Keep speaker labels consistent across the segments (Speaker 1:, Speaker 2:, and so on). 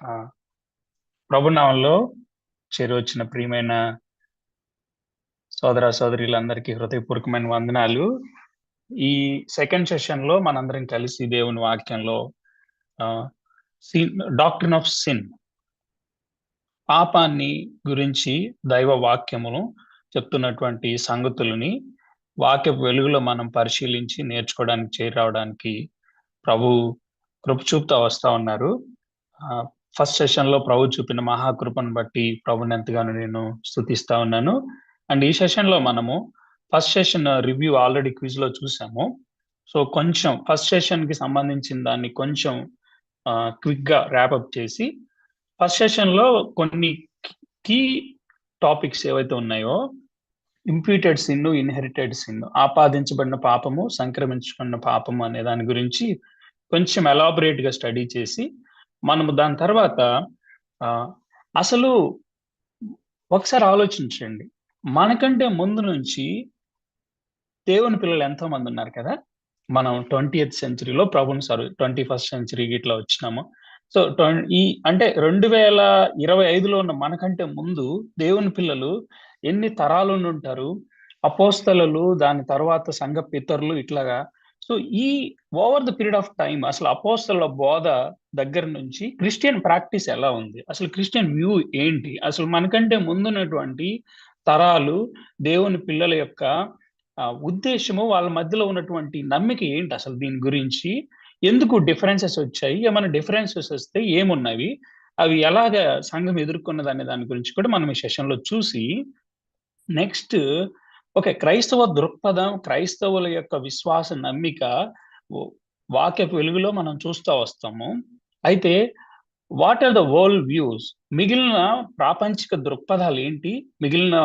Speaker 1: ఆ, ప్రభునామంలో చేరువచ్చిన ప్రియమైన సోదర సోదరులందరికీ హృదయపూర్వకమైన వందనాలు. ఈ సెకండ్ సెషన్ లో మనందరం కలిసి దేవుని వాక్యంలో డాక్ట్రిన్ ఆఫ్ సిన్, పాపాన్ని గురించి దైవ వాక్యమును చెప్తున్నటువంటి సంగతులని వాక్య వెలుగులో మనం పరిశీలించి నేర్చుకోవడానికి చేరి రావడానికి ప్రభు కృప చూపుతా వస్తా ఉన్నారు. ఫస్ట్ సెషన్ లో ప్రభు చూపిన మహాకృపను బట్టి ప్రభుని ఎంతగానో నేను స్తుతిస్తా ఉన్నాను. అండ్ ఈ సెషన్ లో మనము first session review already quiz లో చూసాము. సో కొంచెం ఫస్ట్ సెషన్ కి సంబంధించిన దాన్ని కొంచెం క్విక్ గా ర్యాపప్ చేసి ఫస్ట్ సెషన్ లో కొన్ని కీ టాపిక్స్ ఏవైతే ఉన్నాయో, ఇంప్యూటెడ్ సిన్, ఇన్హెరిటెడ్ సిన్, ఆపాదించబడిన పాపము, సంక్రమించబడిన పాపము అనే దాని గురించి కొంచెం ఎలాబరేట్ గా స్టడీ చేసి మనము దాని తర్వాత అసలు ఒకసారి ఆలోచించండి, మనకంటే ముందు నుంచి దేవుని పిల్లలు ఎంతో మంది ఉన్నారు కదా. మనం 20th సెంచరీలో ప్రభుని 21st సెంచరీ ఇట్లా వచ్చినాము. సో ఈ అంటే 2025లో ఉన్న మనకంటే ముందు దేవుని పిల్లలు ఎన్ని తరాలు నుండి ఉంటారు, అపోస్తలు, దాని తర్వాత సంఘ పితరులు, ఇట్లాగా. సో ఈ over the period of time అసలు అపోస్తల బోధ దగ్గర నుంచి క్రిస్టియన్ ప్రాక్టీస్ ఎలా ఉంది, అసలు క్రిస్టియన్ వ్యూ ఏంటి, అసలు మనకంటే ముందున్నటువంటి తరాలు దేవుని పిల్లల యొక్క ఉద్దేశము, వాళ్ళ మధ్యలో ఉన్నటువంటి నమ్మిక ఏంటి, అసలు దీని గురించి ఎందుకు డిఫరెన్సెస్ వచ్చాయి, ఏమైనా డిఫరెన్సెస్ వస్తే ఏమున్నవి, అవి ఎలాగ సంఘం ఎదుర్కొన్నది అనే దాని గురించి కూడా మనం ఈ సెషన్ లో చూసి నెక్స్ట్ ఓకే క్రైస్తవ దృక్పథం, క్రైస్తవుల యొక్క విశ్వాస నమ్మిక వాక్య వెలుగులో మనం చూస్తూ వస్తాము. అయితే what are the world views, మిగిలిన ప్రాపంచిక దృక్పథాలు ఏంటి, మిగిలిన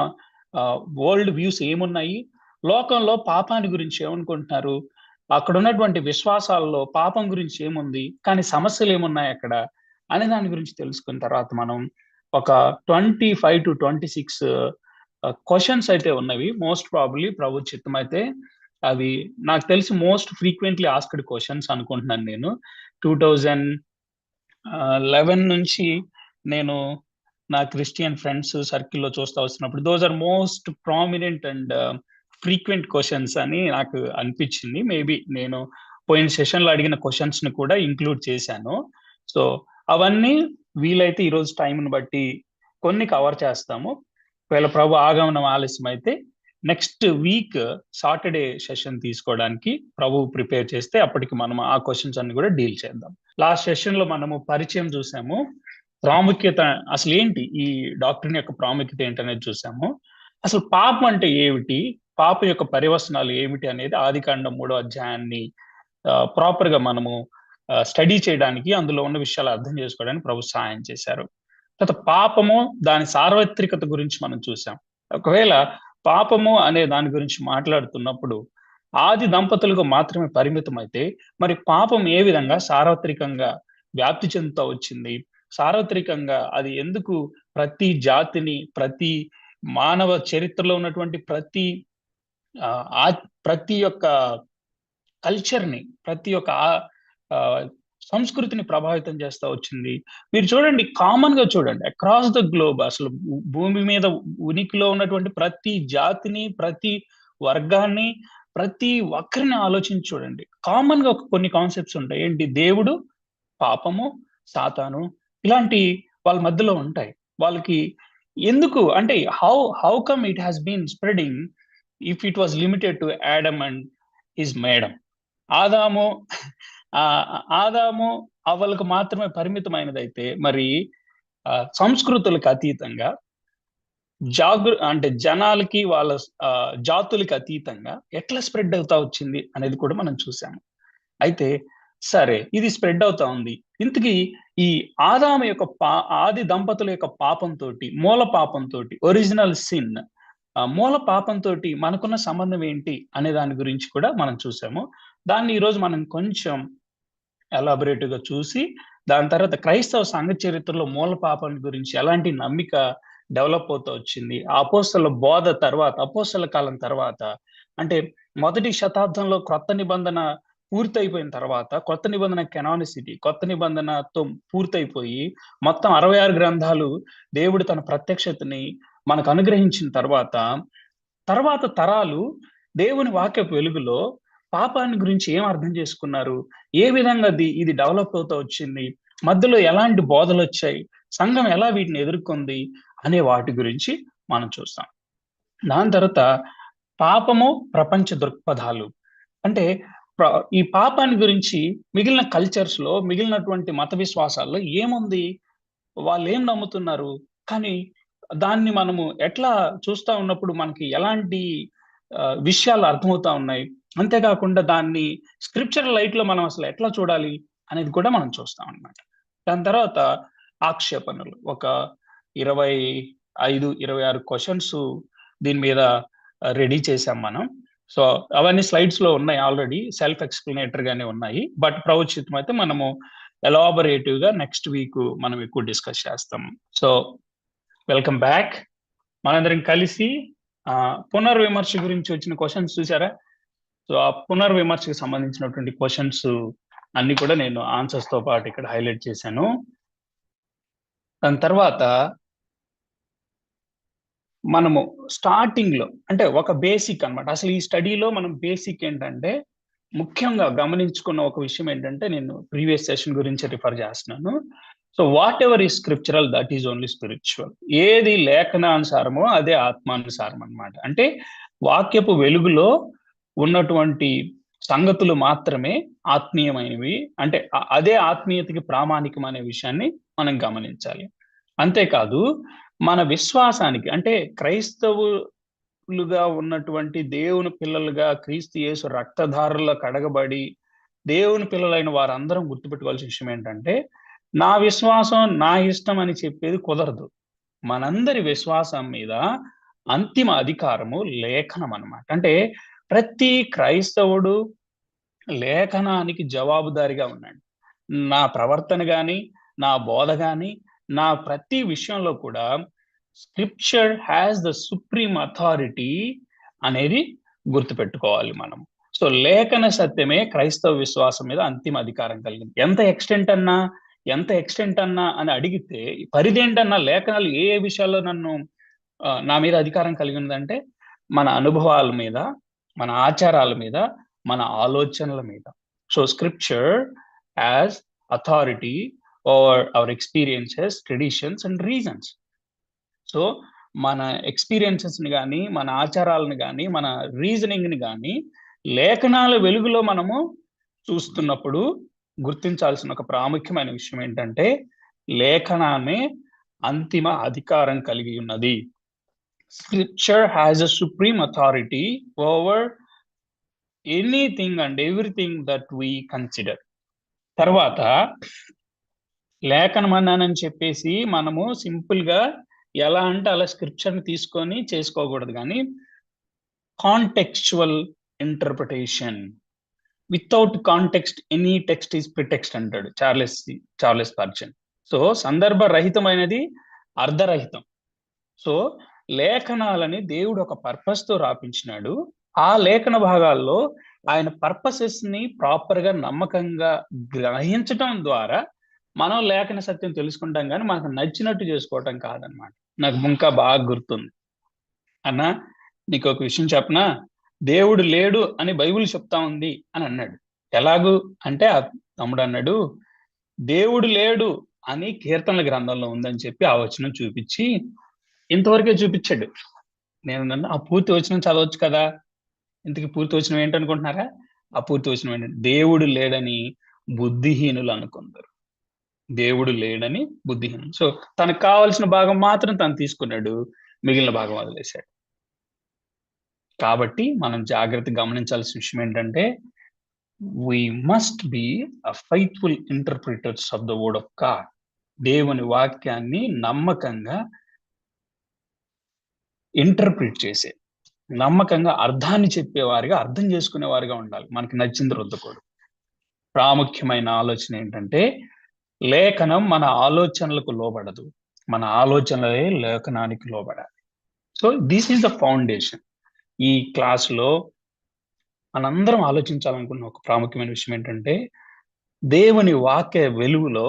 Speaker 1: వరల్డ్ వ్యూస్ ఏమున్నాయి, లోకంలో పాపాన్ని గురించి ఏమనుకుంటున్నారు, అక్కడ ఉన్నటువంటి విశ్వాసాల్లో పాపం గురించి ఏముంది, కానీ సమస్యలు ఏమున్నాయి అక్కడ అనే దాని గురించి తెలుసుకున్న తర్వాత మనం ఒక 25 to 26 క్వశ్చన్స్ అయితే ఉన్నవి. మోస్ట్ ప్రాబబ్లీ ప్రభు చిత్తం అయితే అవి నాకు తెలిసి మోస్ట్ ఫ్రీక్వెంట్లీ ఆస్క్డ్ క్వశ్చన్స్ అనుకుంటున్నాను. నేను 2011 నుంచి నేను నా క్రిస్టియన్ ఫ్రెండ్స్ సర్కిల్లో చూస్తూ వస్తున్నప్పుడు those are most prominent and frequent questions అని నాకు అనిపించింది. మేబీ నేను పోయిన సెషన్లో అడిగిన క్వశ్చన్స్ ని కూడా ఇంక్లూడ్ చేశాను. సో అవన్నీ వీలైతే ఈరోజు టైంని బట్టి కొన్ని కవర్ చేస్తాము. ఒకవేళ ప్రభు ఆగమనం ఆలస్యం అయితే నెక్స్ట్ వీక్ సాటర్డే సెషన్ తీసుకోవడానికి ప్రభు ప్రిపేర్ చేస్తే అప్పటికి మనం ఆ క్వశ్చన్స్ అన్ని కూడా డీల్ చేద్దాం. లాస్ట్ సెషన్ లో మనము పరిచయం చూసాము, ప్రాముఖ్యత అసలు ఏంటి, ఈ డాక్టరీన్ యొక్క ప్రాముఖ్యత ఏంటనేది చూసాము. అసలు పాపం అంటే ఏమిటి, పాపం యొక్క పరివసనాలు ఏమిటి అనేది ఆదికాండం 3వ అధ్యాయాన్ని ప్రాపర్ గా మనము స్టడీ చేయడానికి, అందులో ఉన్న విషయాలు అర్థం చేసుకోవడానికి ప్రభు సహాయం చేశారు. తర్వాత పాపము, దాని సార్వత్రికత గురించి మనం చూసాం. ఒకవేళ పాపము అనే దాని గురించి మాట్లాడుతున్నప్పుడు ఆది దంపతులకు మాత్రమే పరిమితం అయితే, మరి పాపం ఏ విధంగా సార్వత్రికంగా వ్యాప్తి చెందుతూ వచ్చింది, సార్వత్రికంగా అది ఎందుకు ప్రతి జాతిని, ప్రతి మానవ చరిత్రలో ఉన్నటువంటి ప్రతి ఒక్క కల్చర్ని, ప్రతి ఒక్క సంస్కృతిని ప్రభావితం చేస్తూ వచ్చింది. మీరు చూడండి, కామన్ గా చూడండి, అక్రాస్ ద గ్లోబ్ అసలు భూమి మీద ఉనికిలో ఉన్నటువంటి ప్రతి జాతిని, ప్రతి వర్గాన్ని, ప్రతి ఒక్కరిని ఆలోచించి చూడండి. కామన్ గా కొన్ని కాన్సెప్ట్స్ ఉంటాయి. ఏంటి, దేవుడు, పాపము, సాతాను, ఇలాంటి వాళ్ళ మధ్యలో ఉంటాయి. వాళ్ళకి ఎందుకు అంటే how come it has been spreading if it was limited to Adam and his madam. ఆదాము ఆదాము అవ్వలకు మాత్రమే పరిమితమైనదైతే, మరి సంస్కృతులకు అతీతంగా, అంటే జనాలకి, వాళ్ళ జాతులకి అతీతంగా ఎట్లా స్ప్రెడ్ అవుతా వచ్చింది అనేది కూడా మనం చూసాము. అయితే సరే, ఇది స్ప్రెడ్ అవుతా ఉంది. ఇంతకీ ఈ ఆదాము యొక్క ఆది దంపతుల యొక్క పాపంతో, మూల పాపంతో, ఒరిజినల్ సిన్, మూల పాపంతో మనకున్న సంబంధం ఏంటి అనే దాని గురించి కూడా మనం చూసాము. దాన్ని ఈరోజు మనం కొంచెం ఎలాబరేట్ గా చూసి, దాని తర్వాత క్రైస్తవ సంఘ చరిత్రలో మూల పాపం గురించి ఎలాంటి నమ్మిక డెవలప్ అవుతూ వచ్చింది, అపోస్తల బోధ తర్వాత, అపోస్తల కాలం తర్వాత, అంటే మొదటి శతాబ్దంలో క్రొత్త నిబంధన పూర్తయిపోయిన తర్వాత కొత్త నిబంధన కెనానిసిటీ, కొత్త నిబంధనతో పూర్తయిపోయి మొత్తం 66 గ్రంథాలు దేవుడు తన ప్రత్యక్షతని మనకు అనుగ్రహించిన తర్వాత తరాలు దేవుని వాక్యపు వెలుగులో పాపాన్ని గురించి ఏం అర్థం చేసుకున్నారు? ఏ విధంగా ఇది డెవలప్ అవుతూ వచ్చింది? మధ్యలో ఎలాంటి బోధలొచ్చాయి? సంఘం ఎలా వీటిని ఎదుర్కొంది? అనే వాటి గురించి మనం చూస్తాం. దాని తర్వాత పాపము, ప్రపంచ దృక్పథాలు. అంటే ఈ పాపాన్ని గురించి మిగిలిన కల్చర్స్‌లో, మిగిలినటువంటి మత విశ్వాసాల్లో ఏముంది? వాళ్ళేం నమ్ముతున్నారు? కానీ దాన్ని మనము ఎట్లా చూస్తా ఉన్నప్పుడు మనకి ఎలాంటి విషయాలు అర్థమవుతా ఉన్నాయి. అంతేకాకుండా దాన్ని స్క్రిప్చరల్ లైట్‌లో మనం అసలు ఎట్లా చూడాలి? అనేది కూడా మనం చూస్తాం అన్నమాట. దాని తర్వాత ఆక్షేపణలు. ఒక 25, 26 క్వెషన్స్ దీని మీద రెడీ చేసాం మనం. సో, అవన్నీ స్లైడ్స్‌లో ఉన్నాయి ఆల్రెడీ. సెల్ఫ్ ఎక్స్‌ప్లనేటరీ గానే ఉన్నాయి. బట్ ప్రభుచితం అయితే మనము ఎలాబొరేటివ్‌గా నెక్స్ట్ వీక్ మనం ఎక్కువ డిస్కస్ చేస్తాం. So, welcome back. మనందరం కలిసి పునర్విమర్శ గురించి వచ్చిన క్వెషన్స్ చూసారా? సో, ఆ పునర్విమర్శకు సంబంధించినటువంటి క్వెషన్స్ అన్ని కూడా నేను ఆన్సర్స్‌తో పాటు ఇక్కడ హైలైట్ చేశాను. దాని తర్వాత మనము స్టార్టింగ్‌లో అంటే ఒక బేసిక్ అన్నమాట. అసలు ఈ స్టడీలో మనం బేసిక్ ఏంటంటే, ముఖ్యంగా గమనించుకున్న ఒక విషయం ఏంటంటే, నేను ప్రీవియస్ సెషన్ గురించి రిఫర్ చేస్తున్నాను. So, what ever is scriptural that is only spiritual. ఏది లేఖనానుసారమో అదే ఆత్మానుసారం అన్నమాట. అంటే వాక్యపు వెలుగులో ఉన్నటువంటి సంగతులు మాత్రమే ఆత్మీయమైనవి. అంటే అదే ఆత్మీయతకి ప్రామాణికం అనే విషయాన్ని మనం గమనించాలి. అంతేకాదు మన విశ్వాసానికి అంటే క్రైస్తవులుగా ఉన్నటువంటి దేవుని పిల్లలుగా క్రీస్తు యేసు రక్తధారలో కడగబడి దేవుని పిల్లలైన వారందరం గుర్తుపెట్టుకోవాల్సిన విషయం ఏంటంటే, నా విశ్వాసం నా ఇష్టం అని చెప్పేది కుదరదు. మనందరి విశ్వాసం మీద అంతిమ అధికారము లేఖనం అన్నమాట. అంటే ప్రతి క్రైస్తవుడు లేఖనానికి జవాబుదారీగా ఉన్నాడు. నా ప్రవర్తన గాని, నా బోధ గాని, నా ప్రతి విషయంలో కూడా scripture has the supreme authority అనేది గుర్తుపెట్టుకోవాలి మనం. సో, లేఖన సత్యమే క్రైస్తవ విశ్వాసం మీద అంతిమ అధికారం కలిగింది. ఎంత ఎక్స్‌టెంట్ అన్నా అని అడిగితే పరిధేంటన్నా లేఖనాలు ఏ ఏ విషయాల్లో నా మీద అధికారం కలిగి ఉందంటే, మన అనుభవాల మీద, మన ఆచారాల మీద, మన ఆలోచనల మీద. So, scripture has authority over hour experiences, traditions and reasons. So, మన ఎక్స్‌పీరియన్సెస్‌ని గాని, మన ఆచారాలను గాని, మన రీజనింగ్‌ని గాని లేఖనాల వెలుగులో మనము చూస్తున్నప్పుడు గుర్తించాల్సిన ఒక ప్రాముఖ్యమైన విషయం ఏంటంటే, లేఖనమే అంతిమ అధికారం కలిగి ఉన్నది. Scripture has a supreme authority over anything and everything that we consider. తర్వాత లేఖనమన్నానని చెప్పేసి మనము సింపుల్‌గా ఎలా అంటే అలా స్క్రిప్చర్‌ని తీసుకొని చేసుకోకూడదు గానీ, contextual interpretation. Without context any text is pretext అంటాడు చార్లెస్ పర్జన్. సో, సందర్భ రహితమైనది అర్ధరహితం. సో, లేఖనాలని దేవుడు ఒక పర్పస్‌తో రాపించినాడు. ఆ లేఖన భాగాల్లో ఆయన పర్పసెస్‌ని ప్రాపర్‌గా నమ్మకంగా గ్రహించటం ద్వారా మనం లేఖన సత్యం తెలుసుకుంటాం గానీ, మనకు నచ్చినట్టు చేసుకోవటం కాదనమాట. నాకు ఇంకా బాగా గుర్తుంది. "అన్నా నీకొక విషయం చెప్పనా? దేవుడు లేడు అని బైబిల్ చెప్తా ఉంది" అని అన్నాడు. ఎలాగు అంటే తమ్ముడన్నాడు, "దేవుడు లేడు అని కీర్తనల గ్రంథంలో ఉందని" చెప్పి ఆ వచనం చూపిచ్చి ఇంతవరకే చూపిచ్చాడు. నేనన్నాను, "ఆ పూర్తి వచనం చదవచ్చు కదా!" ఇంతకీ పూర్తి వచనం ఏంటనుకుంటున్నారా? ఆ పూర్తి వచనం ఏంటంటే, దేవుడు లేడని బుద్ధిహీనులు అనుకుందరు. దేవుడు లేడని బుద్ధిహీనులు. సో, తనకు కావాల్సిన భాగం మాత్రం తను తీసుకున్నాడు. మిగిలిన భాగం వదిలేసాడు. కాబట్టి మనం జాగ్రత్తగా గమనించాల్సిన విషయం ఏంటంటే, we must be faithful interpreters of the word of God. దేవుని వాక్యాన్ని నమ్మకంగా ఇంటర్‌ప్రిట్ చేసే, నమ్మకంగా అర్థాన్ని చెప్పేవారిగా, అర్థం చేసుకునేవారిగా ఉండాలి. మనకి నచ్చింది రుద్దకూడదు. ప్రాముఖ్యమైన ఆలోచన ఏంటంటే, లేఖనం మన ఆలోచనలకు లోబడదు. మన ఆలోచనలే లేఖనానికి లోబడాలి. So, this is the foundation. ఈ క్లాస్‌లో మనందరం ఆలోచించాలనుకున్న ఒక ప్రాముఖ్యమైన విషయం ఏంటంటే, దేవుని వాక్య వెలుగులో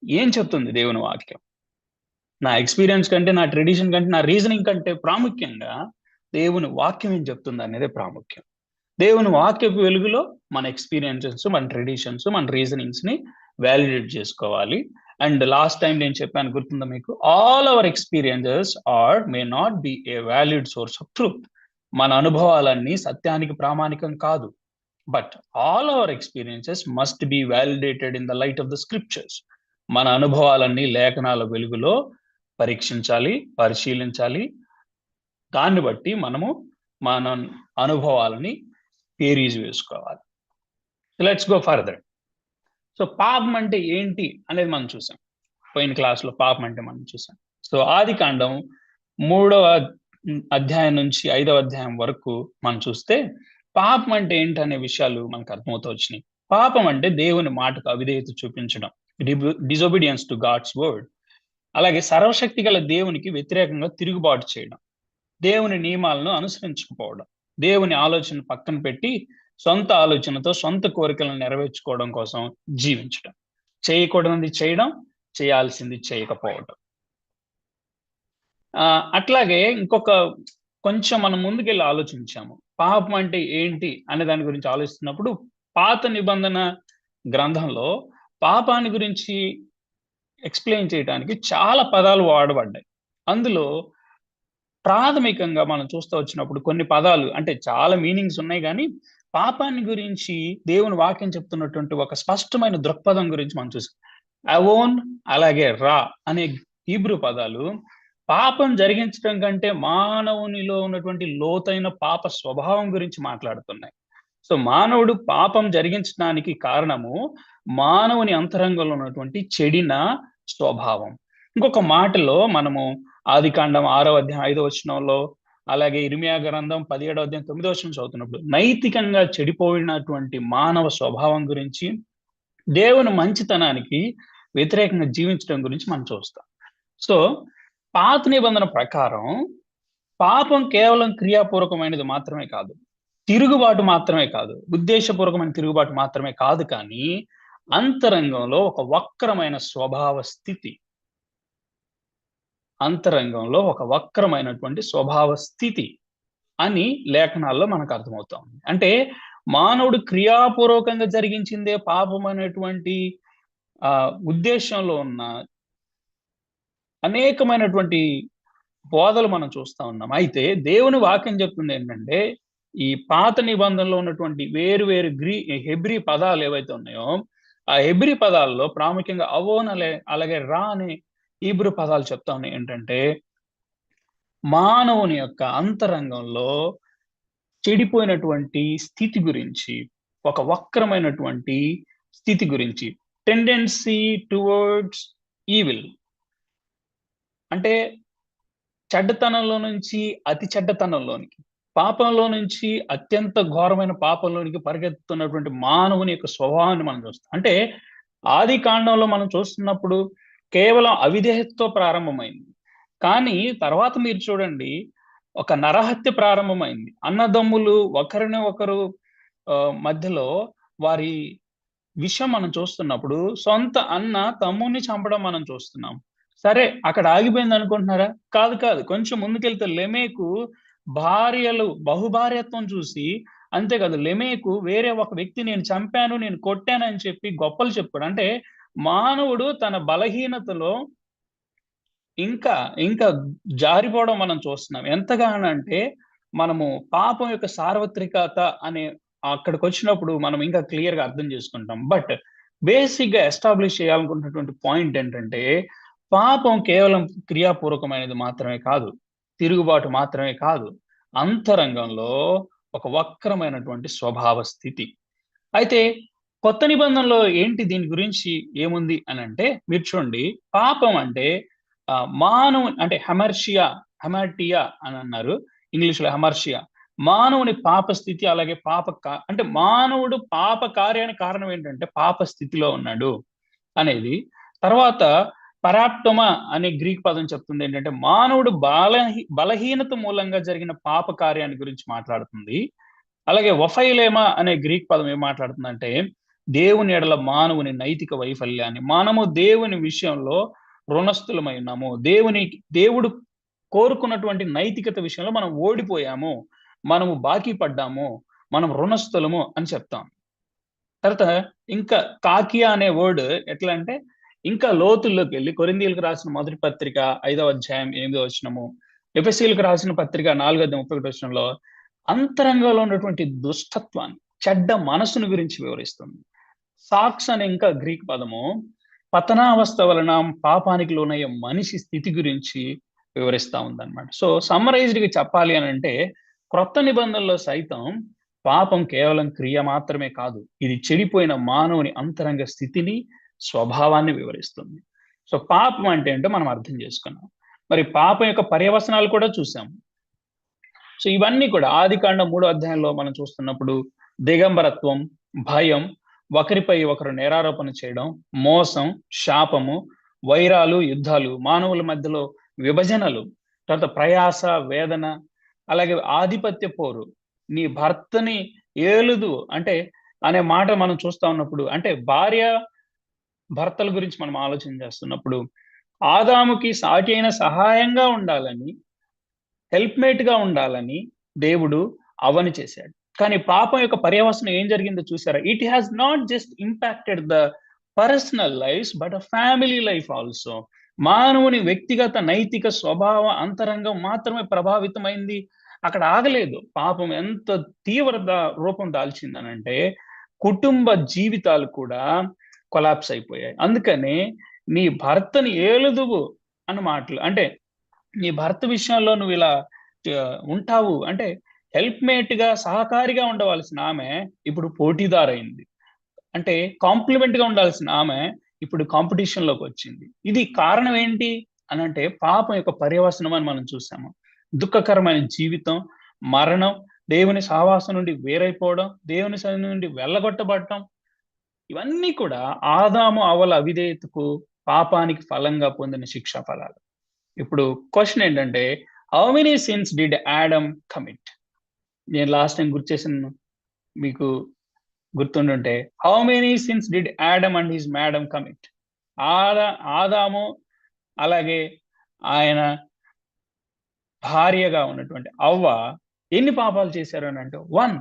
Speaker 1: ఏం చెప్తుంది దేవుని వాక్యం? నా ఎక్స్‌పీరియన్స్ కంటే, నా ట్రెడిషన్ కంటే, నా రీజనింగ్ కంటే ప్రాముఖ్యంగా దేవుని వాక్యం ఏం చెప్తుందనేదే ప్రాముఖ్యం. దేవుని వాక్యపు వెలుగులో మన ఎక్స్‌పీరియన్సెస్, మన ట్రెడిషన్స్, మన రీజనింగ్స్‌ని వాలిడేట్ చేసుకోవాలి. అండ్ లాస్ట్ టైమ్ నేను చెప్పాను గుర్తుందా మీకు? All our experiences may not be A valid source of truth. మన అనుభవాలన్నీ సత్యానికి ప్రామాణికం కాదు. But all our experiences must be validated in the light of the scriptures. మన అనుభవాలన్నీ లేఖనాల వెలుగులో పరీక్షించాలి, పరిశీలించాలి. దాన్ని బట్టి మనము మన అనుభవాలని బేరీజు వేసుకోవాలి. Let's go further. సో, పాపం అంటే ఏంటి అనేది మనం చూసాం. పోయిన క్లాస్‌లో పాపం అంటే మనం చూసాం. సో, ఆదికాండం 3వ అధ్యాయం నుంచి 5వ అధ్యాయం వరకు మనం చూస్తే, పాపం అంటే ఏంటనే విషయాలు మనకు అర్థమవుతూ వచ్చినాయి. పాపం అంటే దేవుని మాటకు అవిధేయత చూపించడం. Disobedience to God's word. అలాగే సర్వశక్తి గల దేవునికి వ్యతిరేకంగా తిరుగుబాటు చేయడం. దేవుని నియమాలను అనుసరించకపోవడం. దేవుని ఆలోచన పక్కన పెట్టి, సొంత ఆలోచనతో సొంత కోరికలను నెరవేర్చుకోవడం కోసం జీవించడం. చేయకూడనిది చేయడం, చేయాల్సింది చేయకపోవడం. అట్లాగే కొంచెం మనం ముందుకెళ్ళి ఆలోచించాము. పాపం అంటే ఏంటి అనే దాని గురించి ఆలోచిస్తున్నప్పుడు, పాత నిబంధన గ్రంథంలో పాపాన్ని గురించి ఎక్స్‌ప్లెయిన్ చేయటానికి చాలా పదాలు వాడబడ్డాయి. అందులో ప్రాథమికంగా మనం చూస్తూ వచ్చినప్పుడు కొన్ని పదాలు అంటే చాలా మీనింగ్స్ ఉన్నాయి గానీ, పాపాన్ని గురించి దేవుని వాక్యం చెప్తున్నటువంటి ఒక స్పష్టమైన దృక్పథం గురించి మనం చూసాం. అవోన్ అలాగే రా అనే హీబ్రూ పదాలు పాపం జరిగించడం కంటే మానవునిలో ఉన్నటువంటి లోతైన పాప స్వభావం గురించి మాట్లాడుతున్నాయి. సో, మానవుడు పాపం జరిగించడానికి కారణము మానవుని అంతరంగంలో ఉన్నటువంటి చెడిన స్వభావం. ఇంకొక మాటలో మనము ఆదికాండం 6వ అధ్యాయం 5వ వచనంలో, అలాగే ఇర్మియా గ్రంథం 17వ అధ్యాయం 9వ వచనం చదువుతున్నప్పుడు, నైతికంగా చెడిపోయినటువంటి మానవ స్వభావం గురించి, దేవుని మంచితనానికి వ్యతిరేకంగా జీవించడం గురించి మనం చూస్తాం. సో, పాత నిబంధన ప్రకారం పాపం కేవలం క్రియాపూర్వకమైనది మాత్రమే కాదు. తిరుగుబాటు మాత్రమే కాదు. ఉద్దేశపూర్వకమైన తిరుగుబాటు మాత్రమే కాదు కానీ, అంతరంగంలో ఒక వక్రమైన స్వభావ స్థితి. అంతరంగంలో ఒక వక్రమైనటువంటి స్వభావ స్థితి అని లేఖనాల్లో మనకు అర్థమవుతా ఉంది. అంటే మానవుడు క్రియాపూర్వకంగా జరిగించిందే పాపం అనేటువంటి ఉద్దేశంలో ఉన్న అనేకమైనటువంటి బోధలు మనం చూస్తా ఉన్నాం. అయితే దేవుని వాక్యం చెప్తుంది ఏంటంటే, ఈ పాత నిబంధనలో ఉన్నటువంటి వేరు వేరు హెబ్రీ పదాలు ఏవైతే ఉన్నాయో, ఆ హెబ్రీ పదాల్లో ప్రాముఖ్యంగా అవోన్ అలాగే రా అనే హీబ్రూ పదాలు చెప్తా ఉన్నాయి ఏంటంటే, మానవుని యొక్క అంతరంగంలో చెడిపోయినటువంటి స్థితి గురించి, ఒక వక్రమైనటువంటి స్థితి గురించి, టెండెన్సీ టువర్డ్స్ ఈవిల్. అంటే చెడ్డతనంలో నుంచి అతి చెడ్డతనంలోనికి, పాపంలో నుంచి అత్యంత ఘోరమైన పాపంలోనికి పరిగెత్తుతున్నటువంటి మానవుని యొక్క స్వభావాన్ని మనం చూస్తాం. అంటే ఆదికాండంలో మనం చూస్తున్నప్పుడు కేవలం అవిధేయతతో ప్రారంభమైంది. కానీ తర్వాత మీరు చూడండి, ఒక నరహత్య ప్రారంభమైంది. అన్నదమ్ములు ఒకరిని ఒకరు మధ్యలో వారి విషయం మనం చూస్తున్నప్పుడు, సొంత అన్న తమ్ముడిని చంపడం మనం చూస్తున్నాం. సరే, అక్కడ ఆగిపోయింది అనుకుంటున్నారా? కాదు, కాదు. కొంచెం ముందుకెళ్తే లెమెకు భార్యలు బహుభార్యత్వం చూసి, అంతేకాదు లెమెకు వేరే ఒక వ్యక్తి నేను చంపాను, నేను కొట్టాను అని చెప్పి గొప్పలు చెప్పుకోవడం. అంటే మానవుడు తన బలహీనతలో ఇంకా, ఇంకా జారిపోవడం మనం చూస్తున్నాం. ఎంతగానంటే మనము పాపం యొక్క సార్వత్రికత అనే అక్కడికొచ్చినప్పుడు మనం ఇంకా క్లియర్‌గా అర్థం చేసుకుంటాం. బట్ బేసిక్‌గా ఎస్టాబ్లిష్ చేయాలనుకుంటున్నటువంటి పాయింట్ ఏంటంటే, పాపం కేవలం క్రియాపూర్వకమైనది మాత్రమే కాదు. తిరుగుబాటు మాత్రమే కాదు. అంతరంగంలో ఒక వక్రమైనటువంటి స్వభావ స్థితి. అయితే కొత్త నిబంధనలో ఏంటి దీని గురించి ఏముంది అనంటే, మీరు చూడండి, పాపం అంటే మానవుని అంటే హెమార్టియా అని అన్నారు. ఇంగ్లీష్‌లో హెమర్షియా. మానవుని పాప స్థితి అలాగే అంటే మానవుడు పాప కార్యానికి కారణం ఏంటంటే పాప స్థితిలో ఉన్నాడు అనేది. తర్వాత పరాప్టొమా అనే గ్రీక్ పదం చెప్తుంది ఏంటంటే, మానవుడు బలహీనత మూలంగా జరిగిన పాప కార్యాన్ని గురించి మాట్లాడుతుంది. అలాగే వఫైలేమా అనే గ్రీక్ పదం ఏం మాట్లాడుతుందంటే దేవుని ఎడల మానవుని నైతిక వైఫల్యాన్ని, మనము దేవుని విషయంలో రుణస్థులమై ఉన్నాము, దేవుడు కోరుకున్నటువంటి నైతికత విషయంలో మనం ఓడిపోయాము, మనము బాకీ పడ్డాము, మనం రుణస్థులము అని చెప్తాం. తర్వాత ఇంకా కాకియా అనే వర్డ్ ఎట్లా అంటే ఇంకా లోతుల్లోకి వెళ్ళి కొరింథీయులకు రాసిన మొదటి పత్రిక 5వ అధ్యాయం 8వ వచనము, ఎఫెసీయులకు రాసిన పత్రిక 4వ అధ్యాయం 31వ వచనంలో అంతరంగంలో ఉన్నటువంటి దుష్టత్వాన్ని, చెడ్డ మనసును గురించి వివరిస్తుంది. సాక్స్ అనే ఇంకా గ్రీక్ పదము పతనావస్థ వలన పాపానికి లోనయ్యే మనిషి స్థితి గురించి వివరిస్తా ఉందన్నమాట. సో సమ్మరైజ్డ్ గా చెప్పాలి అని అంటే క్రొత్త నిబంధనలో సైతం పాపం కేవలం క్రియ మాత్రమే కాదు, ఇది చెడిపోయిన మానవుని అంతరంగ స్థితిని, స్వభావాన్ని వివరిస్తుంది. సో పాపం అంటే ఏంటో మనం అర్థం చేసుకున్నాం. మరి పాపం యొక్క పర్యవసనాలు కూడా చూసాం. సో ఇవన్నీ కూడా ఆదికాండం 3వ అధ్యాయంలో మనం చూస్తున్నప్పుడు దిగంబరత్వం, భయం, ఒకరిపై ఒకరు నేరారోపణ చేయడం, మోసం, శాపము, వైరాలు, యుద్ధాలు, మానవుల మధ్యలో విభజనలు, తర్వాత ప్రయాస, వేదన, అలాగే ఆధిపత్య పోరు, నీ భర్తని ఏలుదు అంటే అనే మాట మనం చూస్తా ఉన్నప్పుడు, అంటే భార్య భర్తల గురించి మనం ఆలోచన చేస్తున్నప్పుడు ఆదాముకి సాటి అయిన సహాయంగా ఉండాలని, హెల్ప్‌మేట్ గా ఉండాలని దేవుడు అవ్వని చేశాడు. కానీ పాపం యొక్క పర్యవసనం ఏం జరిగిందో చూసారా? It has not just impacted the personal lifes but family life also. మానవుని వ్యక్తిగత నైతిక స్వభావ అంతరంగం మాత్రమే ప్రభావితమైంది. అక్కడ ఆగలేదు. పాపం ఎంత తీవ్రత రూపం దాల్చిందనంటే కుటుంబ జీవితాలు కూడా కొలాప్స్ అయిపోయాయి. అందుకనే నీ భర్తని ఏలుదువు అన్న మాటలు, అంటే నీ భర్త విషయంలో నువ్వు ఇలా ఉంటావు అంటే హెల్ప్‌మేట్‌గా, సహకారిగా ఉండవలసిన ఆమె ఇప్పుడు పోటీదారైంది. అంటే కాంప్లిమెంట్‌గా ఉండాల్సిన ఆమె ఇప్పుడు కాంపిటీషన్‌లోకొచ్చింది. ఇది కారణం ఏంటి అనంటే పాపం యొక్క పర్యవసనం అని మనం చూసాము. దుఃఖకరమైన జీవితం, మరణం, దేవుని సహవాసం నుండి వేరైపోవడం, దేవుని సన్నిధి నుండి వెళ్ళగొట్టబడటం, ఇవన్నీ కూడా ఆదాము, అవ్వల అవిధేయతకు, పాపానికి ఫలంగా పొందిన శిక్షా ఫలాలు. ఇప్పుడు క్వెషన్ ఏంటంటే how many sins did Adam commit? నేను లాస్ట్ టైం గుర్తు చేసిన మీకు గుర్తుండుంటే how many sins did Adam and his madam commit? ఆదాము అలాగే ఆయన భార్యగా ఉన్నటువంటి అవ్వ ఎన్ని పాపాలు చేశారు అని అంటే 1.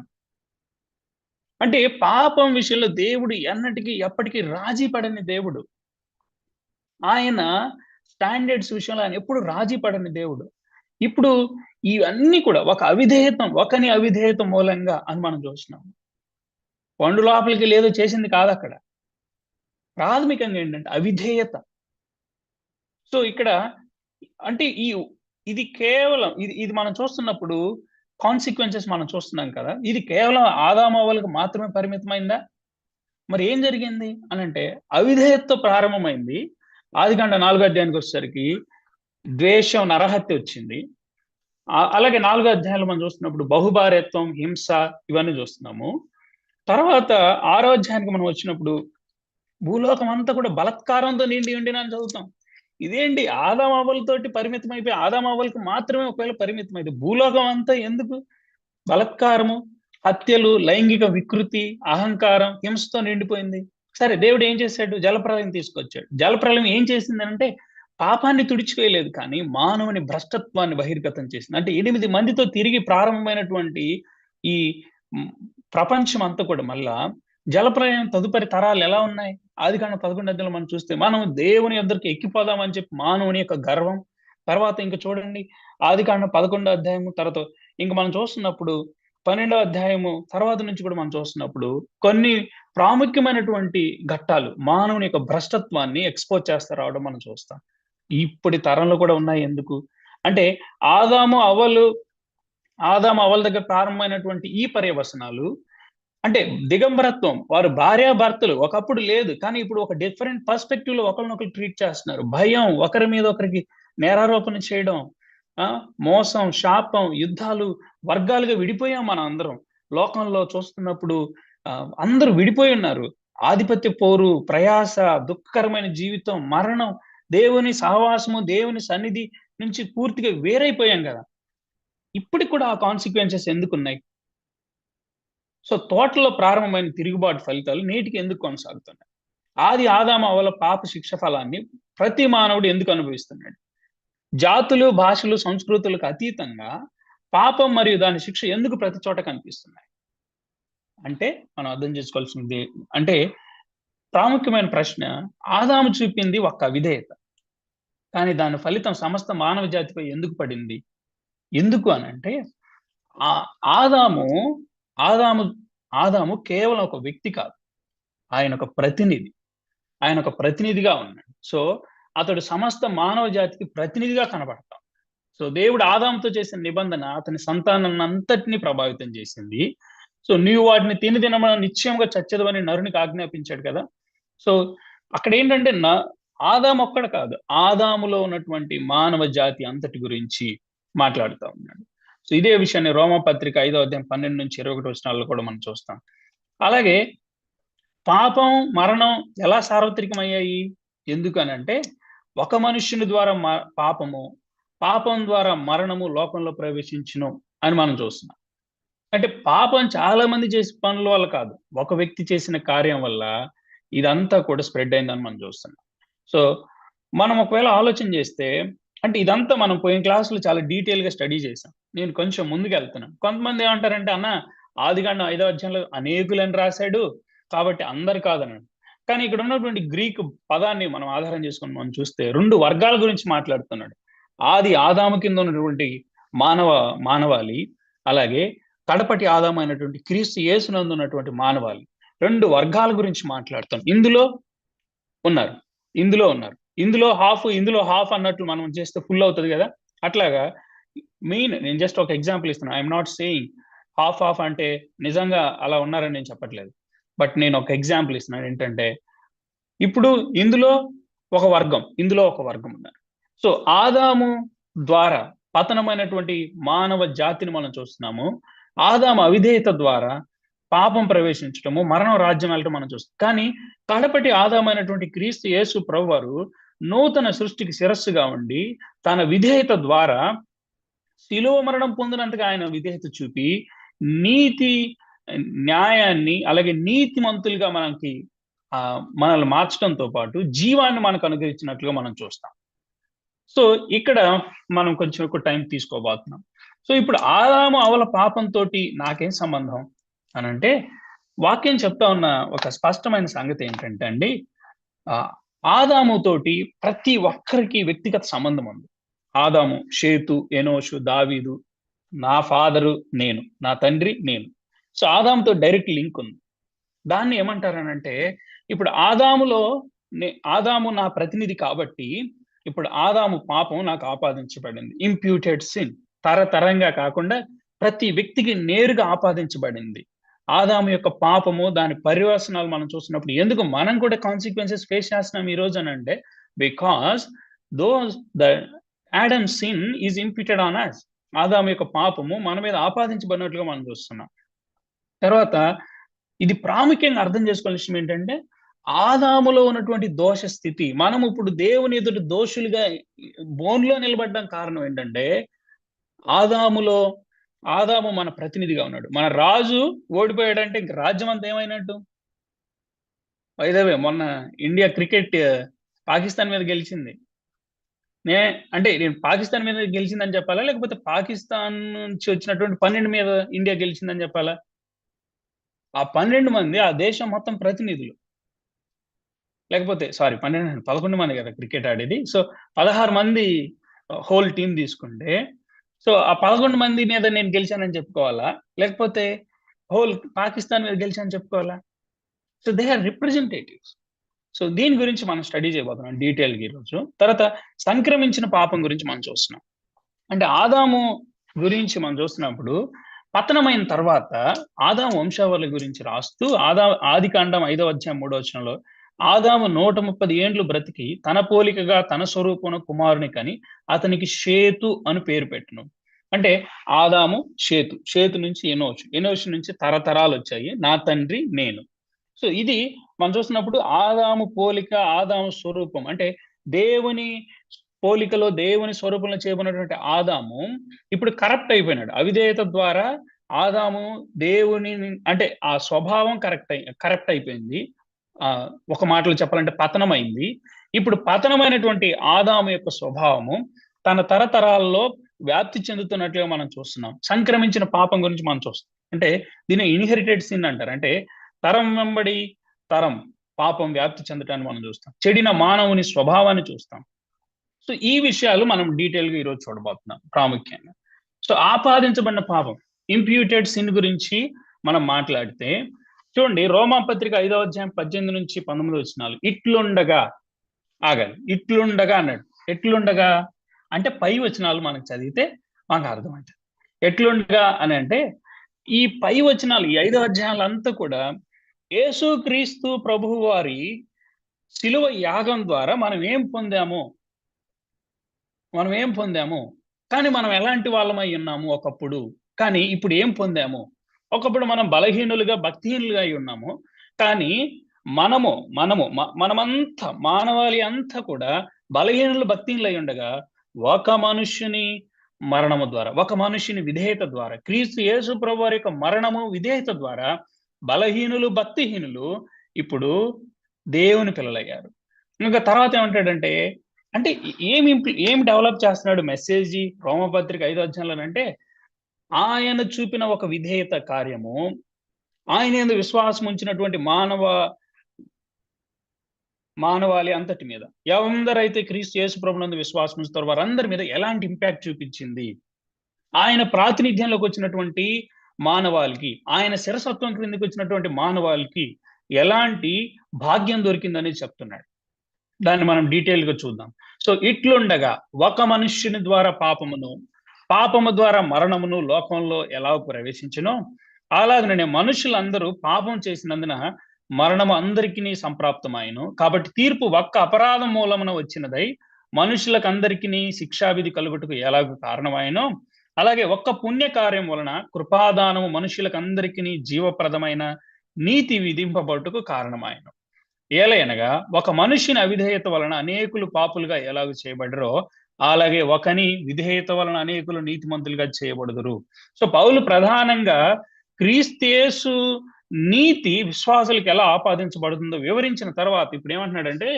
Speaker 1: అంటే పాపం విషయంలో దేవుడు ఎన్నటికీ ఎప్పటికీ రాజీ పడని దేవుడు. ఆయన స్టాండర్డ్స్ విషయంలో ఆయన ఎప్పుడు రాజీ పడని దేవుడు. ఇప్పుడు ఇవన్నీ కూడా ఒకని అవిధేయత మూలంగా అని మనం చూస్తున్నాం. పండు లోపలికి లేదో చేసింది కాదక్కడ. ప్రాథమికంగా ఏంటంటే అవిధేయత. సో ఇక్కడ అంటే ఇది కేవలం ఇది మనం చూస్తున్నప్పుడు కాన్సిక్వెన్సెస్ మనం చూస్తున్నాం కదా! ఇది కేవలం ఆదాము అవ్వలకు మాత్రమే పరిమితమైందా? మరి ఏం జరిగింది అనంటే అవిధేయతతో ప్రారంభమైంది. ఆదికాండం 4వ అధ్యాయానికి వచ్చేసరికి ద్వేషం, నరహత్య వచ్చింది. అలాగే 4వ అధ్యాయంలో మనం చూస్తున్నప్పుడు బహుభార్యత్వం, హింస ఇవన్నీ చూస్తున్నాము. తర్వాత 6వ అధ్యాయానికి మనం వచ్చినప్పుడు భూలోకం అంతా కూడా బలాత్కారంతో నిండి ఉండిన అని చదువుతాం. ఇదేంటి ఆదాము అవ్వలతోటి పరిమితమైపోయి ఆదాము అవ్వలకి మాత్రమే ఒకవేళ పరిమితమైతే భూలోకం అంతా ఎందుకు బలాత్కారము, హత్యలు, లైంగిక వికృతి, అహంకారం, హింసతో నిండిపోయింది. సరే దేవుడు ఏం చేశాడు? జలప్రళయం తీసుకొచ్చాడు. జలప్రళయం ఏం చేసిందనంటే పాపాన్ని తుడిచివేయలేదు కానీ మానవుని భ్రష్టత్వాన్ని బహిర్గతం చేసింది. అంటే 8 మందితో తిరిగి ప్రారంభమైనటువంటి ఈ హ్మ్, ప్రపంచం అంతా కూడా మళ్ళా జలప్రళయం తదుపరి తరాలు ఎలా ఉన్నాయి? ఆదికాండం 11వ అధ్యాయంలో మనం చూస్తే మనం దేవుని యొద్దకు ఎక్కిపోదాం అని చెప్పి మానవుని యొక్క గర్వం. తర్వాత ఇంక చూడండి ఆదికాండం 11వ అధ్యాయము తర్వాత ఇంక మనం చూస్తున్నప్పుడు 12వ అధ్యాయము తర్వాత నుంచి కూడా మనం చూస్తున్నప్పుడు కొన్ని ప్రాముఖ్యమైనటువంటి ఘట్టాలు మానవుని యొక్క భ్రష్టత్వాన్ని ఎక్స్‌పోజ్ చేస్తా రావడం మనం చూస్తాం. ఇప్పటి తరంలో కూడా ఉన్నాయి ఎందుకు? అంటే ఆదాము, అవ్వలు ఆదాము, అవ్వల దగ్గర ప్రారంభమైనటువంటి ఈ పర్యవసనాలు అంటే దిగంబరత్వం. వారు భార్యాభర్తలు ఒకప్పుడు లేదు. కానీ ఇప్పుడు ఒక డిఫరెంట్ పర్స్‌పెక్టివ్‌లో ఒకళ్ళనొకళ్ళు ట్రీట్ చేస్తున్నారు. భయం, ఒకరి మీద ఒకరికి నేరారోపణ చేయడం, మోసం, శాపం, యుద్ధాలు, వర్గాలుగా విడిపోయాం మనం అందరం. లోకంలో చూస్తున్నప్పుడు అందరూ విడిపోయి ఉన్నారు. ఆధిపత్య పోరు, ప్రయాస, దుఃఖకరమైన జీవితం, మరణం, దేవుని సహవాసము, దేవుని సన్నిధి నుంచి పూర్తిగా వేరైపోయాం గదా! ఇప్పటికి కూడా ఆ కాన్సిక్వెన్సెస్ ఎందుకున్నాయి? సో తోటలో ప్రారంభమైన తిరుగుబాటు ఫలితాలు నేటికి ఎందుకు కొనసాగుతున్నాయి? ఆది ఆదాము అవ్వల పాప శిక్ష ఫలాన్ని ప్రతి మానవుడు ఎందుకు అనుభవిస్తున్నాడు? జాతులు, భాషలు, సంస్కృతులకు అతీతంగా పాపం మరియు దాని శిక్ష ఎందుకు ప్రతి చోట కనిపిస్తున్నాయి? అంటే మనం అర్థం చేసుకోవాల్సింది అంటే ప్రాముఖ్యమైన ప్రశ్న, ఆదాము చూపింది ఒక్క అవిధేయత. కానీ దాని ఫలితం సమస్త మానవ జాతిపై ఎందుకు పడింది? ఎందుకు అనంటే ఆ ఆదాము ఆదాము ఆదాము కేవలం ఒక వ్యక్తి కాదు. ఆయన ఒక ప్రతినిధి. ఆయన ఒక ప్రతినిధిగా ఉన్నాడు. సో, అతడు సమస్త మానవ జాతికి ప్రతినిధిగా కనబడతాం. సో, దేవుడు ఆదాముతో చేసిన నిబంధన అతని సంతానాన్నంతటిని ప్రభావితం చేసింది. సో, నీవు వాటిని తిని దినమున నిశ్చయంగా చచ్చెదవని నరునికి ఆజ్ఞాపించాడు కదా! సో, అక్కడేంటంటే ఆదాము ఒక్కడు కాదు. ఆదాములో ఉన్నటువంటి మానవ జాతి అంతటి గురించి మాట్లాడుతా ఉన్నాడు. సో, ఇదే విషయాన్ని రోమాపత్రిక 5వ అధ్యాయం 12-21 వచనాల్లో కూడా మనం చూస్తాం. అలాగే పాపం, మరణం ఎలా సార్వత్రికమయ్యాయి? ఎందుకనంటే, ఒక మనుష్యుని ద్వారా పాపము, పాపం ద్వారా మరణము లోకంలో ప్రవేశించును అని మనం చూస్తున్నాం. అంటే పాపం చాలా మంది చేసే పనుల వల్ల కాదు. ఒక వ్యక్తి చేసిన కార్యం వల్ల ఇదంతా కూడా స్ప్రెడ్ అయిందని మనం చూస్తున్నాం. సో, మనం ఒకవేళ ఆలోచన చేస్తే అంటే ఇదంతా మనం పోయిన క్లాస్‌లో చాలా డీటెయిల్‌గా స్టడీ చేసాం. నేను కొంచెం ముందుకెళ్తున్నాను. కొంతమంది ఏమంటారంటే, "అన్న ఆదికాండం 5వ అధ్యాయంలో అనేకులని రాసాడు. కాబట్టి అందరు కాదన్నాడు." కానీ ఇక్కడ ఉన్నటువంటి గ్రీక్ పదాన్ని మనం ఆధారం చేసుకొని మనం చూస్తే 2 వర్గాల గురించి మాట్లాడుతున్నాడు. ఆది ఆదాము కింద ఉన్నటువంటి మానవాళి, అలాగే కడపటి ఆదాము అయినటువంటి క్రీస్తు యేసునందు ఉన్నటువంటి మానవాళి. 2 వర్గాల గురించి మాట్లాడుతాం. ఇందులో ఉన్నారు. ఇందులో ఉన్నారు. ఇందులో హాఫ్ అన్నట్లు మనం చేస్తే ఫుల్ అవుతది గదా! అట్లాగా నేను జస్ట్ ఒక ఎగ్జాంపుల్ ఇస్తున్నా. ఐయామ్ నాట్ సేయింగ్ హాఫ్ అంటే నిజంగా అలా ఉన్నారని నేను చెప్పట్లేదు. బట్ నేను ఒక ఎగ్జాంపుల్ ఇస్తున్నాను. ఏంటంటే, ఇప్పుడు ఇందులో ఒక వర్గం ఉన్నారు. సో, ఆదాము ద్వారా పతనమైనటువంటి మానవ జాతిని మనం చూస్తున్నాము. ఆదాము అవిధేయత ద్వారా పాపం ప్రవేశించటము, మరణం రాజ్యం వెళ్ళటం మనం చూస్తాం. కానీ కడపటి ఆదామైనటువంటి క్రీస్తు యేసు ప్రభువారు నూతన సృష్టికి శిరస్సుగా ఉండి, తన విధేయత ద్వారా శిలువ మరణం పొందినంతగా ఆయన విధేయత చూపి, నీతి, న్యాయాన్ని అలాగే నీతిమంతులుగా మనల్ని మార్చడంతో పాటు జీవాన్ని మనకు అనుగ్రహించినట్లుగా మనం చూస్తాం. సో, ఇక్కడ మనం కొంచెం ఎక్కువ టైం తీసుకోబోతున్నాం. సో, ఇప్పుడు ఆదాము అవ్వల పాపంతోటి నాకేం సంబంధం అనంటే, వాక్యం చెప్తా ఉన్న ఒక స్పష్టమైన సంగతి ఏంటంటే అండి, ఆదాముతోటి ప్రతి ఒక్కరికి వ్యక్తిగత సంబంధం ఉంది. ఆదాము, షేతు, ఎనోషు, దావీదు, నా ఫాదరు నేను, నా తండ్రి నేను. సో, ఆదాముతో డైరెక్ట్ లింక్ ఉంది. దాన్ని ఏమంటారనంటే, ఇప్పుడు ఆదాము నా ప్రతినిధి కాబట్టి, ఇప్పుడు ఆదాము పాపం నాకు ఆపాదించబడింది. Imputed sin. తరతరంగా కాకుండా ప్రతి వ్యక్తికి నేరుగా ఆపాదించబడింది. ఆదాము యొక్క పాపము, దాని పర్యవసనాలు మనం చూస్తున్నప్పుడు ఎందుకు మనం కూడా కాన్సిక్వెన్సెస్ ఫేస్ చేస్తున్నాం ఈ రోజు అనంటే, because the Adam sin is imputed on us. ఆదాము యొక్క పాపము మన మీద ఆపాదించబడినట్లుగా మనం చూస్తున్నాం. తర్వాత ఇది ప్రాముఖ్యంగా అర్థం చేసుకోవాల్సిన విషయం ఏంటంటే, ఆదాములో ఉన్నటువంటి దోష స్థితి, మనం ఇప్పుడు దేవుని ఎదుట దోషులుగా బోన్‌లో నిలబడ్డం కారణం ఏంటంటే, ఆదాము మన ప్రతినిధిగా ఉన్నాడు. మన రాజు ఓడిపోయాడంటే ఇంక రాజ్యం అంతా ఏమైనట్టు? బై ద వే మొన్న ఇండియా క్రికెట్ పాకిస్తాన్ మీద గెలిచింది. నేను పాకిస్తాన్ మీద గెలిచిందని చెప్పాలా? లేకపోతే పాకిస్తాన్ నుంచి వచ్చినటువంటి 12 మీద ఇండియా గెలిచిందని చెప్పాలా? ఆ 12 మంది ఆ దేశం మొత్తం ప్రతినిధులు. లేకపోతే సారీ 11 మంది కదా క్రికెట్ ఆడేది. సో, 16 మంది హోల్ టీమ్ తీసుకుంటే, సో, ఆ 11 మంది మీద నేను గెలిచానని చెప్పుకోవాలా? లేకపోతే హోల్ పాకిస్తాన్ మీద గెలిచానని చెప్పుకోవాలా? So, they are representatives. So, దీని గురించి మనం స్టడీ చేయబోతున్నాం డీటెయిల్‌గా ఈరోజు. తర్వాత సంక్రమించిన పాపం గురించి మనం చూస్తున్నాం. అంటే ఆదాము గురించి మనం చూస్తున్నప్పుడు, పతనమైన తర్వాత ఆదాము వంశావళి గురించి రాస్తూ ఆదికాండం 5వ అధ్యాయం 3వ వచనంలో, ఆదాము 130 ఏండ్లు బ్రతికి తన పోలికగా తన స్వరూపమున కుమారుని కని అతనికి షేతు అని పేరు పెట్టెను. అంటే ఆదాము, షేతు నుంచి ఎనోషు నుంచి తరతరాలొచ్చాయి. నా తండ్రి నేను. సో, ఇది మనం చూస్తున్నప్పుడు ఆదాము పోలిక, ఆదాము స్వరూపం అంటే దేవుని పోలికలో, దేవుని స్వరూపంలో చేయబడినటువంటి ఆదాము ఇప్పుడు కరప్ట్ అయిపోయినాడు. అవిధేయత ద్వారా ఆదాము దేవుని అంటే ఆ స్వభావం కరెక్ట్ అయిపోయింది. ఒక మాటలో చెప్పాలంటే పతనమైంది. ఇప్పుడు పతనమైనటువంటి ఆదాము యొక్క స్వభావము తన తరతరాల్లో వ్యాప్తి చెందుతున్నట్లుగా మనం చూస్తున్నాం. సంక్రమించిన పాపం గురించి మనం చూస్తాం. అంటే దీన్ని ఇన్‌హెరిటెడ్ సిన్ అంటారు. అంటే తరం వెంబడి తరం పాపం వ్యాప్తి చెందటాన్ని మనం చూస్తాం. చెడిన మానవుని స్వభావాన్ని చూస్తాం. సో ఈ విషయాలు మనం డీటెయిల్‌గా ఈరోజు చూడబోతున్నాం ప్రాముఖ్యంగా. సో ఆపాదించబడిన పాపం, ఇంప్యూటెడ్ సిన్ గురించి మనం మాట్లాడితే చూడండి, రోమాపత్రిక 5వ అధ్యాయం 18-19 వచనాలు. ఇట్లుండగా ఆగాలి. ఇట్లుండగా అన్నాడు. ఎట్లుండగా అంటే పై వచనాలు మనకు చదివితే మనకు అర్థమవుతుంది. ఎట్లుండగా అని అంటే ఈ పై వచనాలు, ఈ 5 అధ్యాయాలంతా కూడా యేసుక్రీస్తు ప్రభువు వారి శిలువ యాగం ద్వారా మనం ఏం పొందాము, కానీ మనం ఎలాంటి వాళ్ళమై ఉన్నాము ఒకప్పుడు, కానీ ఇప్పుడు ఏం పొందాము. ఒకప్పుడు మనం బలహీనులుగా భక్తిహీనులుగా అయి ఉన్నాము, కానీ మనమంతా మానవాళి అంతా కూడా బలహీనులు భక్తిహీనులు అయి ఉండగా ఒక మనుష్యుని మరణము ద్వారా, ఒక మనుష్యుని విధేయత ద్వారా, క్రీస్తు యేసు ప్రభు వారి యొక్క మరణము విధేయత ద్వారా బలహీనులు భక్తిహీనులు ఇప్పుడు దేవుని పిల్లలయ్యారు. ఇంకా తర్వాత ఏమంటాడంటే, అంటే ఏం డెవలప్ చేస్తున్నాడు మెసేజ్ రోమపత్రిక 5వ అధ్యాయంలో అంటే, ఆయన చూపిన ఒక విధేయత కార్యము, ఆయన యందు విశ్వాసం ఉంచినటువంటి మానవాళి అంతటి మీద, ఎవరందరైతే క్రీస్తు యేసు ప్రభునందు విశ్వాసం ఉంచుతారో వారందరి మీద ఎలాంటి ఇంపాక్ట్ చూపించింది. ఆయన ప్రాతినిధ్యంలోకి వచ్చినటువంటి మానవాళికి, ఆయన శిరసత్వం క్రిందకి వచ్చినటువంటి మానవాళికి ఎలాంటి భాగ్యం దొరికిందనేది చెప్తున్నాడు. దాన్ని మనం డీటెయిల్‌గా చూద్దాం. సో ఇట్లుండగా ఒక మనుష్యుని ద్వారా పాపము ద్వారా మరణమును లోకంలో ఎలా ప్రవేశించెనో, అలాగనే మనుషులందరూ పాపం చేసినందున మరణము అందరికిని సంప్రాప్తమాయెను. కాబట్టి తీర్పు ఒక్క అపరాధం మూలమున వచ్చినదై మనుషులకందరికిని శిక్షావిధి కలుగుటకు ఎలాగూ కారణమాయెనో, అలాగే ఒక్క పుణ్య కార్యం వలన కృపాదానము మనుషులకందరికిని జీవప్రదమైన నీతి విధింపబడుటకు కారణమాయెను. ఏలయనగా ఒక మనుష్యుని అవిధేయత వలన అనేకులు పాపులుగా ఎలాగూ చేయబడ్డారో, అలాగే ఒకని విధేయత వలన అనేకులు నీతిమంతులుగా చేయబడుదురు. సో పౌలు ప్రధానంగా క్రీస్తు నీతి విశ్వాసులకు ఎలా ఆపాదించబడుతుందో వివరించిన తర్వాత ఇప్పుడు ఏమంటున్నాడంటే,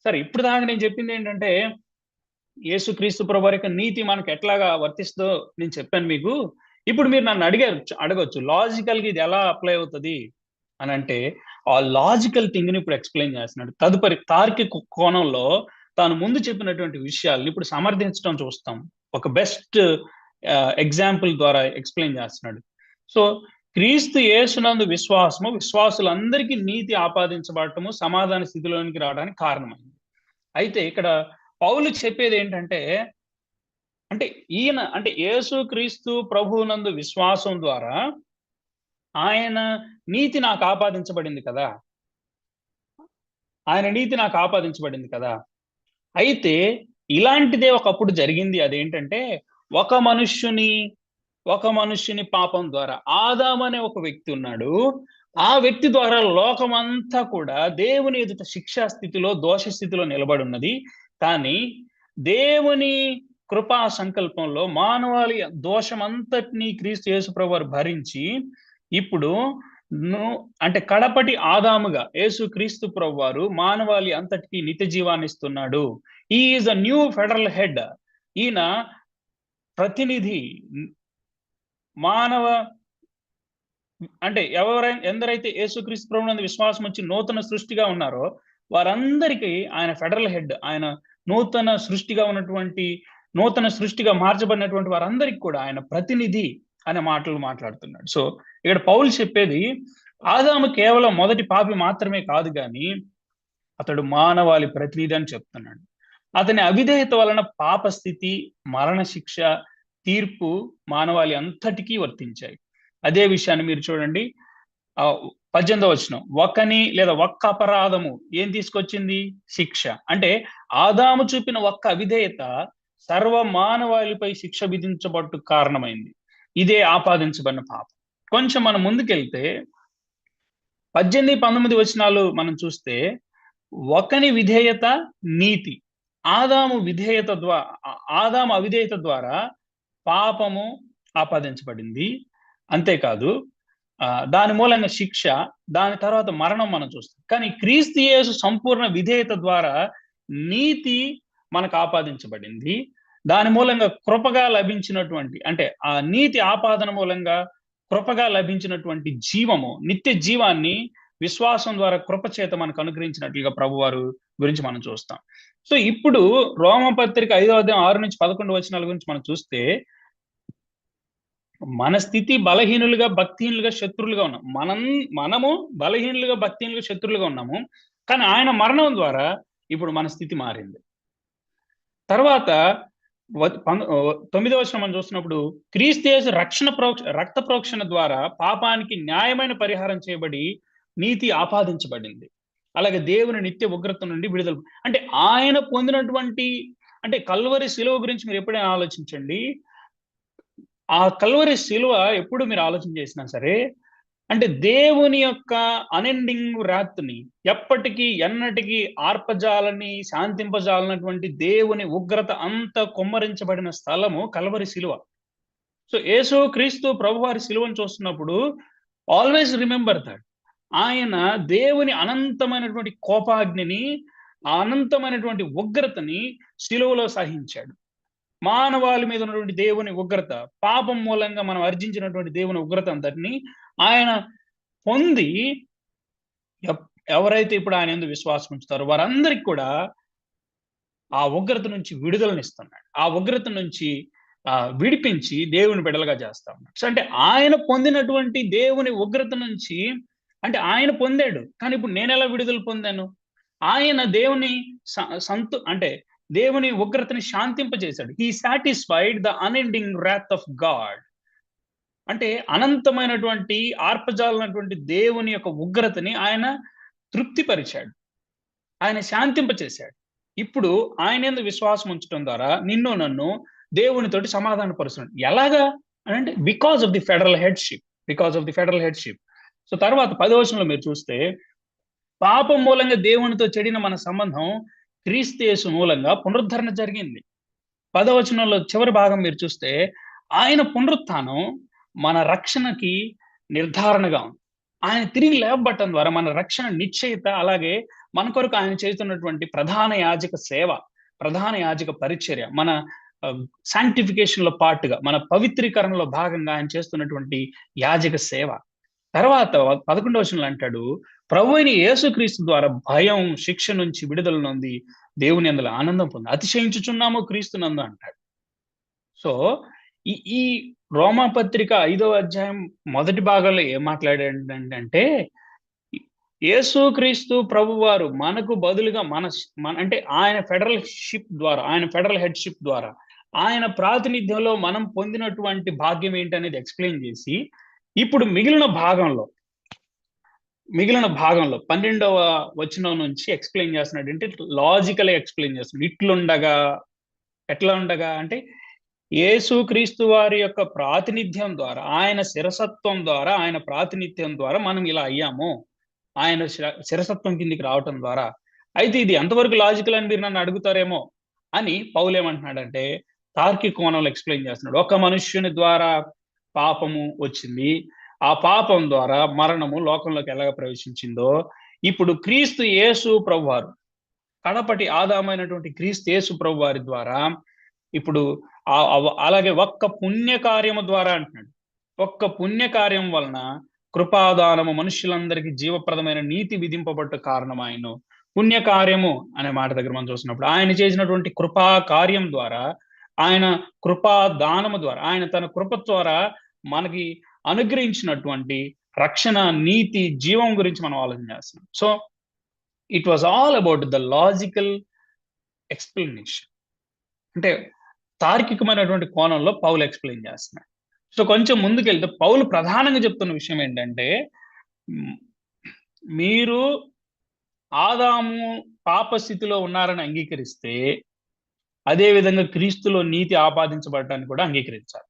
Speaker 1: సరే ఇప్పుడు దాకా నేను చెప్పింది ఏంటంటే యేసుక్రీస్తు ప్రభు వారి యొక్క నీతి మనకు ఎట్లాగా వర్తిస్తుందో నేను చెప్పాను మీకు. ఇప్పుడు మీరు నన్ను అడగొచ్చు లాజికల్ గా ఇది ఎలా అప్లై అవుతుంది అని అంటే, ఆ లాజికల్ థింగ్ ని ఇప్పుడు ఎక్స్ప్లెయిన్ చేస్తున్నాడు. తదుపరి తార్కిక కోణంలో తాను ముందు చెప్పినటువంటి విషయాలను ఇప్పుడు సమర్థించడం చూస్తాం. ఒక బెస్ట్ ఎగ్జాంపుల్ ద్వారా ఎక్స్ప్లెయిన్ చేస్తున్నాడు. సో క్రీస్తు యేసునందు విశ్వాసులందరికీ నీతి ఆపాదించబడటము సమాధాన స్థితిలోనికి రావడానికి కారణమైంది. అయితే ఇక్కడ పౌలు చెప్పేది ఏంటంటే, అంటే యేసు క్రీస్తు ప్రభువునందు విశ్వాసం ద్వారా ఆయన నీతి నాకు ఆపాదించబడింది కదా. అయితే ఇలాంటిదే ఒకప్పుడు జరిగింది. అదేంటంటే ఒక మనుష్యుని పాపం ద్వారా ఆదాము అనే ఒక వ్యక్తి ఉన్నాడు. ఆ వ్యక్తి ద్వారా లోకమంతా కూడా దేవుని ఎదుట శిక్షా స్థితిలో, దోష స్థితిలో నిలబడి ఉన్నది. కానీ దేవుని కృపా సంకల్పంలో మానవాళి దోషమంతటినీ క్రీస్తు యేసు ప్రభువారు భరించి ఇప్పుడు అంటే కడపటి ఆదాముగా యేసు క్రీస్తు ప్రభువారు మానవాళి అంతటికి నిత్య జీవాన్ని ఇస్తున్నాడు. He is a new federal head. ఈయన ప్రతినిధి మానవ అంటే ఎందరైతే యేసుక్రీస్తు ప్రభువునందు విశ్వాసం ఉంచి నూతన సృష్టిగా ఉన్నారో వారందరికీ ఆయన ఫెడరల్ హెడ్. ఆయన నూతన సృష్టిగా మార్చబడినటువంటి వారందరికీ కూడా ఆయన ప్రతినిధి అనే మాటలు మాట్లాడుతున్నాడు. సో ఇక్కడ పౌలు చెప్పేది, ఆదాము కేవలం మొదటి పాపి మాత్రమే కాదు గాని అతడు మానవాళి ప్రతినిధి అని చెప్తున్నాడు. అతని అవిధేయత వలన పాప స్థితి, మరణ శిక్ష, తీర్పు మానవాళి అంతటికీ వర్తించాయి. అదే విషయాన్ని మీరు చూడండి 18వ వచనం. ఒక్క అపరాధము ఏం తీసుకొచ్చింది? శిక్ష. అంటే ఆదాము చూపిన ఒక్క అవిధేయత సర్వ మానవాళిపై శిక్ష విధించబట్టు కారణమైంది. ఇదే ఆపాదించబడిన పాపం. కొంచెం మనం ముందుకెళ్తే 18-19 వచనాలు మనం చూస్తే ఒకని విధేయత నీతి, ఆదాము అవిధేయత ద్వారా పాపము ఆపాదించబడింది. అంతేకాదు దాని మూలంగా శిక్ష, దాని తర్వాత మరణం మనం చూస్తాం. కానీ క్రీస్తు యేసు సంపూర్ణ విధేయత ద్వారా నీతి మనకు ఆపాదించబడింది. దాని మూలంగా కృపగా లభించినటువంటి, అంటే ఆ నీతి ఆపాదన మూలంగా కృపగా లభించినటువంటి జీవము, నిత్య జీవాన్ని విశ్వాసం ద్వారా కృప చేత మనకు అనుగ్రహించినట్లుగా ప్రభువారు గురించి మనం చూస్తాం. సో ఇప్పుడు రోమపత్రిక 5వ అధ్యాయం 6-11 వచనాల గురించి మనం చూస్తే, మన స్థితి బలహీనులుగా, భక్తిహీనులుగా, శత్రువులుగా ఉన్నాం. మనము బలహీనులుగా, భక్తిహీనులుగా, శత్రువులుగా ఉన్నాము. కానీ ఆయన మరణం ద్వారా ఇప్పుడు మన స్థితి మారింది. తర్వాత 9వ వచనం మనం చూస్తున్నప్పుడు, క్రీస్తు యేసు రక్త ప్రోక్షణ ద్వారా పాపానికి న్యాయమైన పరిహారం చేయబడి నీతి ఆపాదించబడింది. అలాగే దేవుని నిత్య ఉగ్రత నుండి విడుదల. అంటే ఆయన పొందినటువంటి, అంటే కల్వరి శిలువ గురించి మీరు ఎప్పుడైనా ఆలోచించండి. ఆ కల్వరి శిలువ ఎప్పుడు మీరు ఆలోచన చేసినా సరే, అంటే దేవుని యొక్క అన్ఎండింగ్ వ్రాత్ని, ఎప్పటికీ ఎన్నటికీ ఆర్పజాలని, శాంతింపజాలనటువంటి దేవుని ఉగ్రత అంతా కుమ్మరించబడిన స్థలము కల్వరి శిలువ. సో యేసు క్రీస్తు ప్రభువారి శిలువను చూస్తున్నప్పుడు ఆల్వేస్ రిమెంబర్ దట్ ఆయన దేవుని అనంతమైనటువంటి కోపాగ్నిని, ఆ అనంతమైనటువంటి ఉగ్రతని శిలువలో సహించాడు. మానవాళి మీద ఉన్నటువంటి దేవుని ఉగ్రత, పాపం మూలంగా మనం అర్జించినటువంటి దేవుని ఉగ్రత అంతటిని ఆయన పొంది, ఎవరైతే ఇప్పుడు ఆయన యందు విశ్వాసం ఉంచుతారో వారందరికి కూడా ఆ ఉగ్రత నుంచి విడుదలనిస్తున్నాడు. ఆ ఉగ్రత నుంచి విడిపించి దేవుని బిడ్డలుగా చేస్తా ఉన్నాడు. సో అంటే ఆయన పొందినటువంటి దేవుని ఉగ్రత నుంచి, అంటే ఆయన పొందాడు. కానీ ఇప్పుడు నేనెలా విడుదల పొందాను? ఆయన దేవుని అంటే దేవుని ఉగ్రతని శాంతింపజేశాడు. He satisfied the unending wrath of God. అంటే అనంతమైనటువంటి, ఆర్పజాలైనటువంటి దేవుని యొక్క ఉగ్రతని ఆయన తృప్తిపరిచాడు. ఆయన శాంతింపచేశాడు. ఇప్పుడు ఆయన యందు విశ్వాసం ఉంచడం ద్వారా నిన్ను నన్ను దేవునితోటి సమాధానపరుస్తున్నాడు. ఎలాగా అంటే because of the federal headship. So తర్వాత 10వ వచనంలో మీరు చూస్తే, పాపం మూలంగా దేవునితో చెడిన మన సంబంధం క్రీస్తు యేసు మూలంగా పునరుద్ధరణ జరిగింది. 10వ వచనంలో చివరి భాగం మీరు చూస్తే, ఆయన పునరుత్థానం మన రక్షణకి నిర్ధారణగా ఉంది. ఆయన తిరిగి లేవబట్టడం ద్వారా మన రక్షణ నిశ్చయిత. అలాగే మన కొరకు ఆయన చేస్తున్నటువంటి ప్రధాన యాజక సేవ, ప్రధాన యాజక పరిచర్య, మన సాంక్టిఫికేషన్ లో పార్ట్‌గా, మన పవిత్రీకరణలో భాగంగా ఆయన చేస్తున్నటువంటి యాజక సేవ. తర్వాత 11వ వచనంలో అంటాడు, ప్రభువైన యేసుక్రీస్తు ద్వారా భయం, శిక్ష నుంచి విడుదల నొంది దేవుని యందు ఆనందం పొంది అతిశయించుచున్నాము క్రీస్తునందు అంటాడు. సో ఈ రోమాపత్రిక 5వ అధ్యాయం మొదటి భాగంలో ఏం మాట్లాడాడంటే, యేసుక్రీస్తు ప్రభువారు మనకు బదులుగా అంటే ఆయన ఫెడరల్ హెడ్షిప్ ద్వారా ఆయన ప్రాతినిధ్యంలో మనం పొందినటువంటి భాగ్యం ఏంటనేది ఎక్స్‌ప్లెయిన్ చేసి, ఇప్పుడు మిగిలిన భాగంలో 12వ వచనం నుంచి ఎక్స్‌ప్లెయిన్ చేస్తున్నాడు. అంటే లాజికల్‌గా ఎక్స్‌ప్లెయిన్ చేస్తున్నాడు. ఎట్లా ఉండగా అంటే, యేసుక్రీస్తు వారి యొక్క ప్రాతినిధ్యం ద్వారా, ఆయన శిరసత్వం ద్వారా, ఆయన ప్రాతినిధ్యం ద్వారా మనం ఇలా అయ్యాము. ఆయన శిరసత్వం కిందికి రావటం ద్వారా. అయితే ఇది ఎంతవరకు లాజికల్ అని మీరు నన్ను అడుగుతారేమో అని పౌలు ఏమంటున్నాడంటే, తార్కిక కోణంలో ఎక్స్‌ప్లెయిన్ చేస్తున్నాడు. ఒక మనుష్యుని ద్వారా పాపము వచ్చింది. ఆ పాపం ద్వారా మరణము లోకంలోకి ఎలాగ ప్రవేశించిందో, ఇప్పుడు క్రీస్తు యేసు ప్రభువారు, కడపటి ఆదామైనటువంటి క్రీస్తు యేసు ప్రభువారి ద్వారా ఇప్పుడు అలాగే ఒక్క పుణ్యకార్యము ద్వారా అంటున్నాడు. ఒక్క పుణ్యకార్యం వలన కృపాదానము మనుష్యులందరికీ జీవప్రదమైన నీతి విధింపబట్ట కారణమాయను. పుణ్యకార్యము అనే మాట దగ్గర మనం చూసినప్పుడు, ఆయన చేసినటువంటి కృపా కార్యం ద్వారా, ఆయన కృపా దానము ద్వారా, ఆయన తన కృప ద్వారా మనకి అనుగ్రహించినటువంటి రక్షణ, నీతి, జీవం గురించి మనం ఆలోచన చేస్తున్నాం. So it was all about the logical explanation. అంటే తార్కికమైనటువంటి కోణంలో పౌలు ఎక్స్‌ప్లెయిన్ చేస్తున్నాడు. సో కొంచెం ముందుకెళ్తే పౌలు ప్రధానంగా చెప్తున్న విషయం ఏంటంటే, మీరు ఆదాము పాప స్థితిలో ఉన్నారని అంగీకరిస్తే, అదే విధంగా క్రీస్తులో నీతి ఆపాదించబడటాన్ని కూడా అంగీకరించాలి.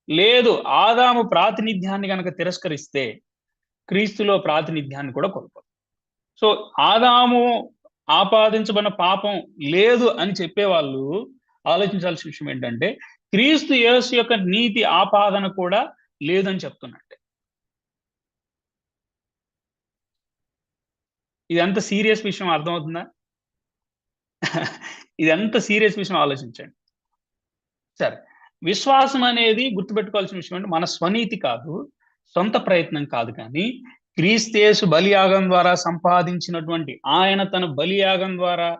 Speaker 1: లేదు, ఆదాము ప్రాతినిధ్యాన్ని గనక తిరస్కరిస్తే క్రీస్తులో ప్రాతినిధ్యాన్ని కూడా కోల్పోతాం. సో ఆదాము ఆపాదించబడిన పాపం లేదు అని చెప్పేవాళ్ళు ఆలోచించాల్సిన విషయం ఏంటంటే, క్రీస్తు యేసు యొక్క నీతి ఆపాదన కూడా లేదని చెప్తున్నట్టే. ఇది ఎంత సీరియస్ విషయం అర్థమవుతుందా? ఇది ఎంత సీరియస్ విషయం ఆలోచించండి. సరే. విశ్వాసం అనేది గుర్తుపెట్టుకోవాల్సిన విషయం అంటే మన స్వనీతి కాదు, సొంత ప్రయత్నం కాదు కానీ, క్రీస్తు బలియాగం ద్వారా సంపాదించినటువంటి ఆయన తన బలియాగం ద్వారా,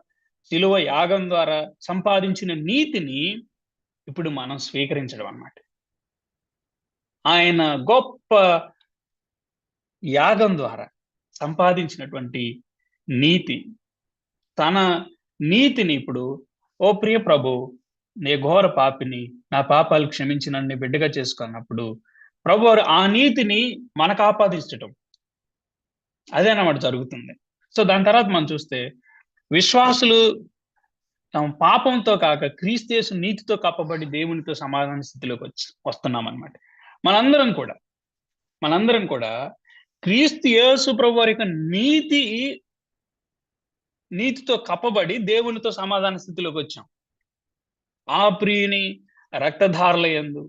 Speaker 1: శిలువ యాగం ద్వారా సంపాదించిన నీతిని ఇప్పుడు మనం స్వీకరించడం అన్నమాట. ఆయన గొప్ప యాగం ద్వారా సంపాదించినటువంటి నీతి, తన నీతిని ఇప్పుడు, ఓ ప్రియ ప్రభు, నే ఘోర పాపిని, నా పాపాలు క్షమించి నన్ను బిడ్డగా చేసుకున్నప్పుడు ప్రభువారు ఆ నీతిని మనకు ఆపాదించటం. అదేనమాట జరుగుతుంది. సో దాని తర్వాత మనం చూస్తే విశ్వాసులు తమ పాపంతో కాక క్రీస్తు నీతితో కప్పబడి దేవునితో సమాధాన స్థితిలోకి వస్తున్నామన్నమాట. మనందరం కూడా మనందరం కూడా క్రీస్తు యేసు ప్రభువారి యొక్క నీతితో కప్పబడి దేవునితో సమాధాన స్థితిలోకి వచ్చాం. ఆ ప్రియుని రక్తధారల యందు,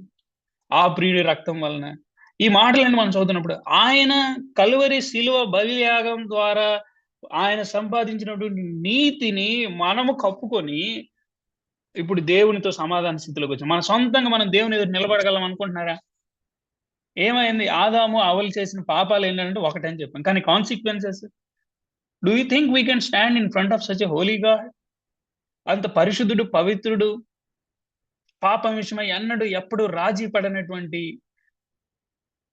Speaker 1: ఆ ప్రియుని రక్తం వలన, ఈ మాటలను మనం చదువుతున్నప్పుడు ఆయన కలువరి శిలువ బలియాగం ద్వారా ఆయన సంపాదించినటువంటి నీతిని మనము కప్పుకొని ఇప్పుడు దేవునితో సమాధాన స్థితిలోకి వచ్చాం. మన సొంతంగా మనం దేవుని ఎదురు నిలబడగలం అనుకుంటున్నారా? ఏమైంది? ఆదాము హవ్వలు చేసిన పాపాలు ఏంటంటే ఒకటని చెప్పాం. కానీ consequences, do you think we can stand in front of such a Holi God? అంత పరిశుద్ధుడు, పవిత్రుడు, పాపం విషయమై ఎన్నడూ ఎప్పుడు రాజీ పడనటువంటి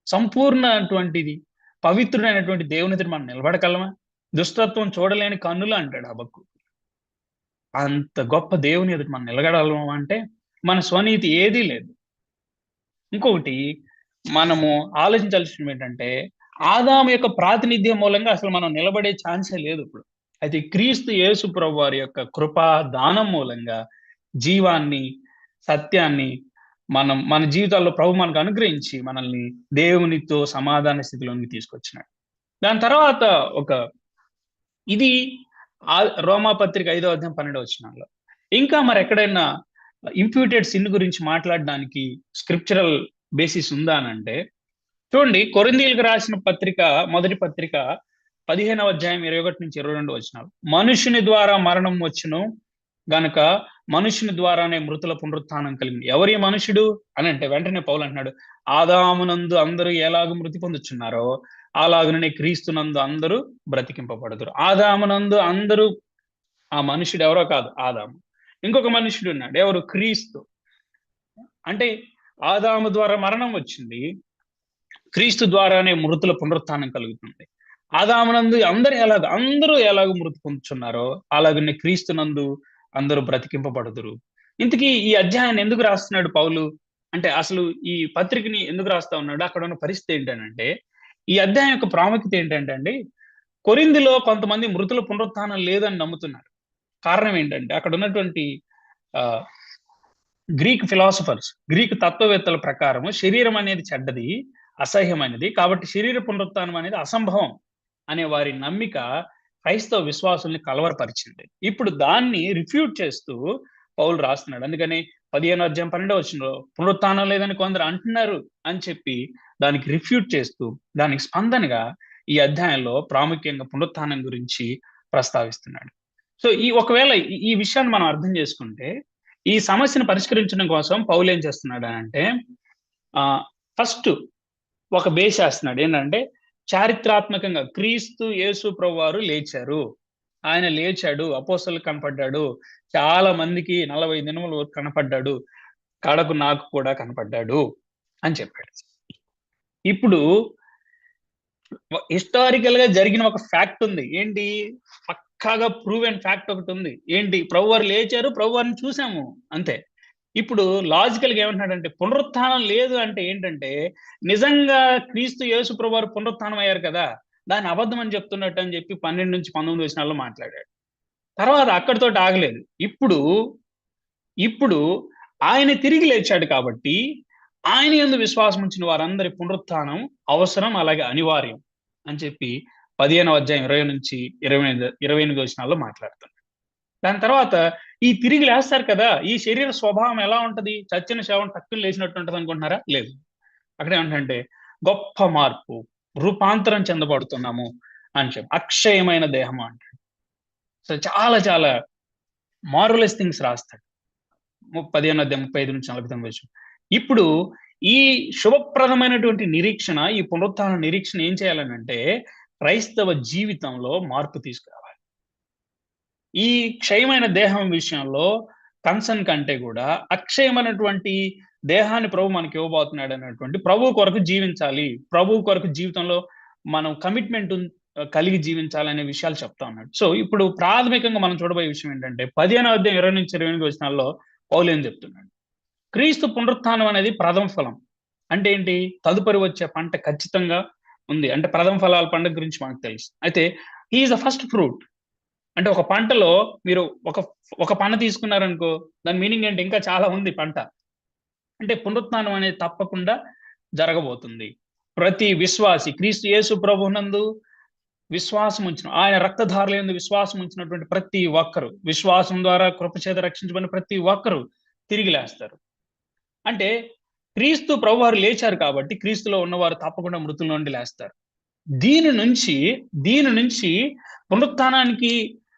Speaker 1: సంపూర్ణటువంటిది పవిత్రుడైనటువంటి దేవుని ఎదుట మనం నిలబడగలమా? దుష్టత్వం చూడలేని కన్నులు అంటాడు హబక్కు. అంత గొప్ప దేవుని ఎదుట మనం నిలబడగలమా అంటే మన స్వనీతి ఏదీ లేదు. ఇంకొకటి మనము ఆలోచించాల్సింది ఏంటంటే, ఆదాము యొక్క ప్రాతినిధ్యం మూలంగా అసలు మనం నిలబడే ఛాన్సే లేదు ఇప్పుడు. అయితే క్రీస్తు యేసు ప్రభువారి యొక్క కృపా దానం మూలంగా జీవాన్ని, సత్యాన్ని మన జీవితాల్లో ప్రభు మనకు అనుగ్రహించి మనల్ని దేవునితో సమాధాన స్థితిలోకి తీసుకొచ్చినాడు. దాని తర్వాత ఇది రోమా పత్రిక 5వ అధ్యాయం 12వ వచనంలో. ఇంకా మరి ఎక్కడైనా ఇంప్యూటెడ్ సిన్ గురించి మాట్లాడడానికి స్క్రిప్చరల్ బేసిస్ ఉందా అనంటే, చూడండి కొరింథీయులకు రాసిన పత్రిక, మొదటి పత్రిక 15వ అధ్యాయం 21-22 వచనాలు. మనుషుని ద్వారా మరణం వచ్చును గనుక మనుషుని ద్వారానే మృతుల పునరుత్థానం కలిగింది. ఎవరి మనుషుడు అని అంటే వెంటనే పౌలు అంటున్నాడు, ఆదామునందు అందరూ ఎలాగ మృతి పొందుచున్నారో అలాగనే క్రీస్తునందు అందరూ బ్రతికింపబడుదురు. ఆదామునందు అందరూ, ఆ మనుషుడు ఎవరో కాదు, ఆదాము. ఇంకొక మనుషుడు ఉన్నాడు, ఎవరు? క్రీస్తు. అంటే ఆదాము ద్వారా మరణం వచ్చింది, క్రీస్తు ద్వారానే మృతుల పునరుత్థానం కలుగుతుంది. ఆదామునందు అందరూ ఎలాగ మృతి పొందుచున్నారో అలాగనే క్రీస్తునందు అందరూ బ్రతికింపబడుదురు. ఇంతకీ ఈ అధ్యాయాన్ని ఎందుకు రాస్తున్నాడు పౌలు అంటే, అసలు ఈ పత్రికని ఎందుకు రాస్తా ఉన్నాడు? అక్కడ ఉన్న పరిస్థితి ఏంటంటే, ఈ అధ్యాయం యొక్క ప్రాముఖ్యత ఏంటంటే అండి, కొరింథీలో కొంతమంది మృతుల పునరుత్థానం లేదని నమ్ముతున్నారు. కారణం ఏంటంటే, అక్కడ ఉన్నటువంటి గ్రీక్ ఫిలాసఫర్స్, గ్రీక్ తత్వవేత్తల ప్రకారం శరీరం అనేది చెడ్డది, అసహ్యమైనది, కాబట్టి శరీర పునరుత్థానం అనేది అసంభవం అనే వారి నమ్మిక క్రైస్తవ విశ్వాసుల్ని కలవరపరిచింది. ఇప్పుడు దాన్ని రిఫ్యూట్ చేస్తూ పౌలు రాస్తున్నాడు. అందుకని 15వ అధ్యాయం 12వ వచనంలో పునరుత్థానం లేదని కొందరు అంటున్నారు అని చెప్పి దానికి రిఫ్యూట్ చేస్తూ, దానికి స్పందనగా ఈ అధ్యాయంలో ప్రాముఖ్యంగా పునరుత్థానం గురించి ప్రస్తావిస్తున్నాడు. సో ఒకవేళ ఈ విషయాన్ని మనం అర్థం చేసుకుంటే, ఈ సమస్యను పరిష్కరించడం కోసం పౌలు ఏం చేస్తున్నాడు అంటే, ఫస్ట్ ఒక బేస్ వేస్తున్నాడు. ఏంటంటే, చారిత్రాత్మకంగా క్రీస్తు యేసు ప్రభువారు లేచారు, ఆయన లేచాడు, అపోస్తలులకు కనపడ్డాడు, చాలా మందికి 40 దినముల వరకు కనపడ్డాడు, కడకు నాకు కూడా కనపడ్డాడు అని చెప్పాడు. ఇప్పుడు హిస్టారికల్ గా జరిగిన ఒక ఫ్యాక్ట్ ఉంది. ఏంటి? పక్కాగా ప్రూవెన్ ఫ్యాక్ట్ ఒకటి ఉంది. ఏంటి? ప్రభువారు లేచారు, ప్రభువారిని చూసాము, అంతే. ఇప్పుడు లాజికల్ గా ఏమంటున్నాడంటే, పునరుత్థానం లేదు అంటే ఏంటంటే, నిజంగా క్రీస్తు యేసు ప్రభువారు పునరుత్థానం అయ్యారు కదా, దాన్ని అబద్ధం అని చెప్తున్నట్టు అని చెప్పి 12-19 వచనాల్లో మాట్లాడాడు. తర్వాత అక్కడితోటి ఆగలేదు. ఇప్పుడు ఆయన తిరిగి లేచాడు కాబట్టి ఆయన యందు విశ్వాసం ఉంచిన వారందరి పునరుత్థానం అవసరం, అలాగే అనివార్యం అని చెప్పి 15వ అధ్యాయం 20-28 వచనాల్లో మాట్లాడుతున్నాడు. దాని తర్వాత ఈ తిరిగి లేస్తారు కదా, ఈ శరీర స్వభావం ఎలా ఉంటది? చచ్చిన శవం టక్కున లేచినట్టు ఉంటది అనుకుంటున్నారా? లేదు. అక్కడ ఏమంటే గొప్ప మార్పు, రూపాంతరం చెందబడుతున్నాము అని చెప్పి, అక్షయమైన దేహం అంటాడు. సో చాలా చాలా మార్వలస్ థింగ్స్ రాస్తాడు 15 అధ్యాయం 35-49 ఇప్పుడు ఈ శుభప్రదమైనటువంటి నిరీక్షణ, ఈ పునరుత్థాన నిరీక్షణ ఏం చేయాలనంటే క్రైస్తవ జీవితంలో మార్పు తీసుకురావాలి. ఈ క్షయమైన దేహం విషయంలో కన్సర్న్ కంటే కూడా అక్షయమైనటువంటి దేహాన్ని ప్రభు మనకి ఇవ్వబోతున్నాడు అన్నటువంటి ప్రభు కొరకు జీవించాలి, ప్రభు కొరకు జీవితంలో మనం కమిట్మెంట్ కలిగి జీవించాలనే విషయాలు చెప్తా ఉన్నాడు. సో ఇప్పుడు ప్రాథమికంగా మనం చూడబోయే విషయం ఏంటంటే 15వ అధ్యాయం 20-28 వచనాల్లో పౌలు ఏం చెప్తున్నాడు? క్రీస్తు పునరుత్థానం అనేది ప్రథమ ఫలం. అంటే ఏంటి? తదుపరి వచ్చే పంట ఖచ్చితంగా ఉంది. అంటే ప్రథమ ఫలాల పండుగ గురించి మనకు తెలుసు. అయితే he is the first fruit. అంటే ఒక పంటలో మీరు ఒక పంట తీసుకున్నారనుకో, దాని మీనింగ్ ఏంటి? ఇంకా చాలా ఉంది పంట. అంటే పునరుత్థానం అనేది తప్పకుండా జరగబోతుంది. ప్రతి విశ్వాసి క్రీస్తు యేసు ప్రభువునందు విశ్వాసం ఉంచిన, ఆయన రక్తధారలందు విశ్వాసం ఉంచినటువంటి ప్రతి ఒక్కరు, విశ్వాసం ద్వారా కృపచేత రక్షించబడిన ప్రతి ఒక్కరు తిరిగి లేస్తారు. అంటే క్రీస్తు ప్రభువారు లేచారు కాబట్టి క్రీస్తులో ఉన్నవారు తప్పకుండా మృతుల నుండి లేస్తారు. దీని నుంచి పునరుత్థానానికి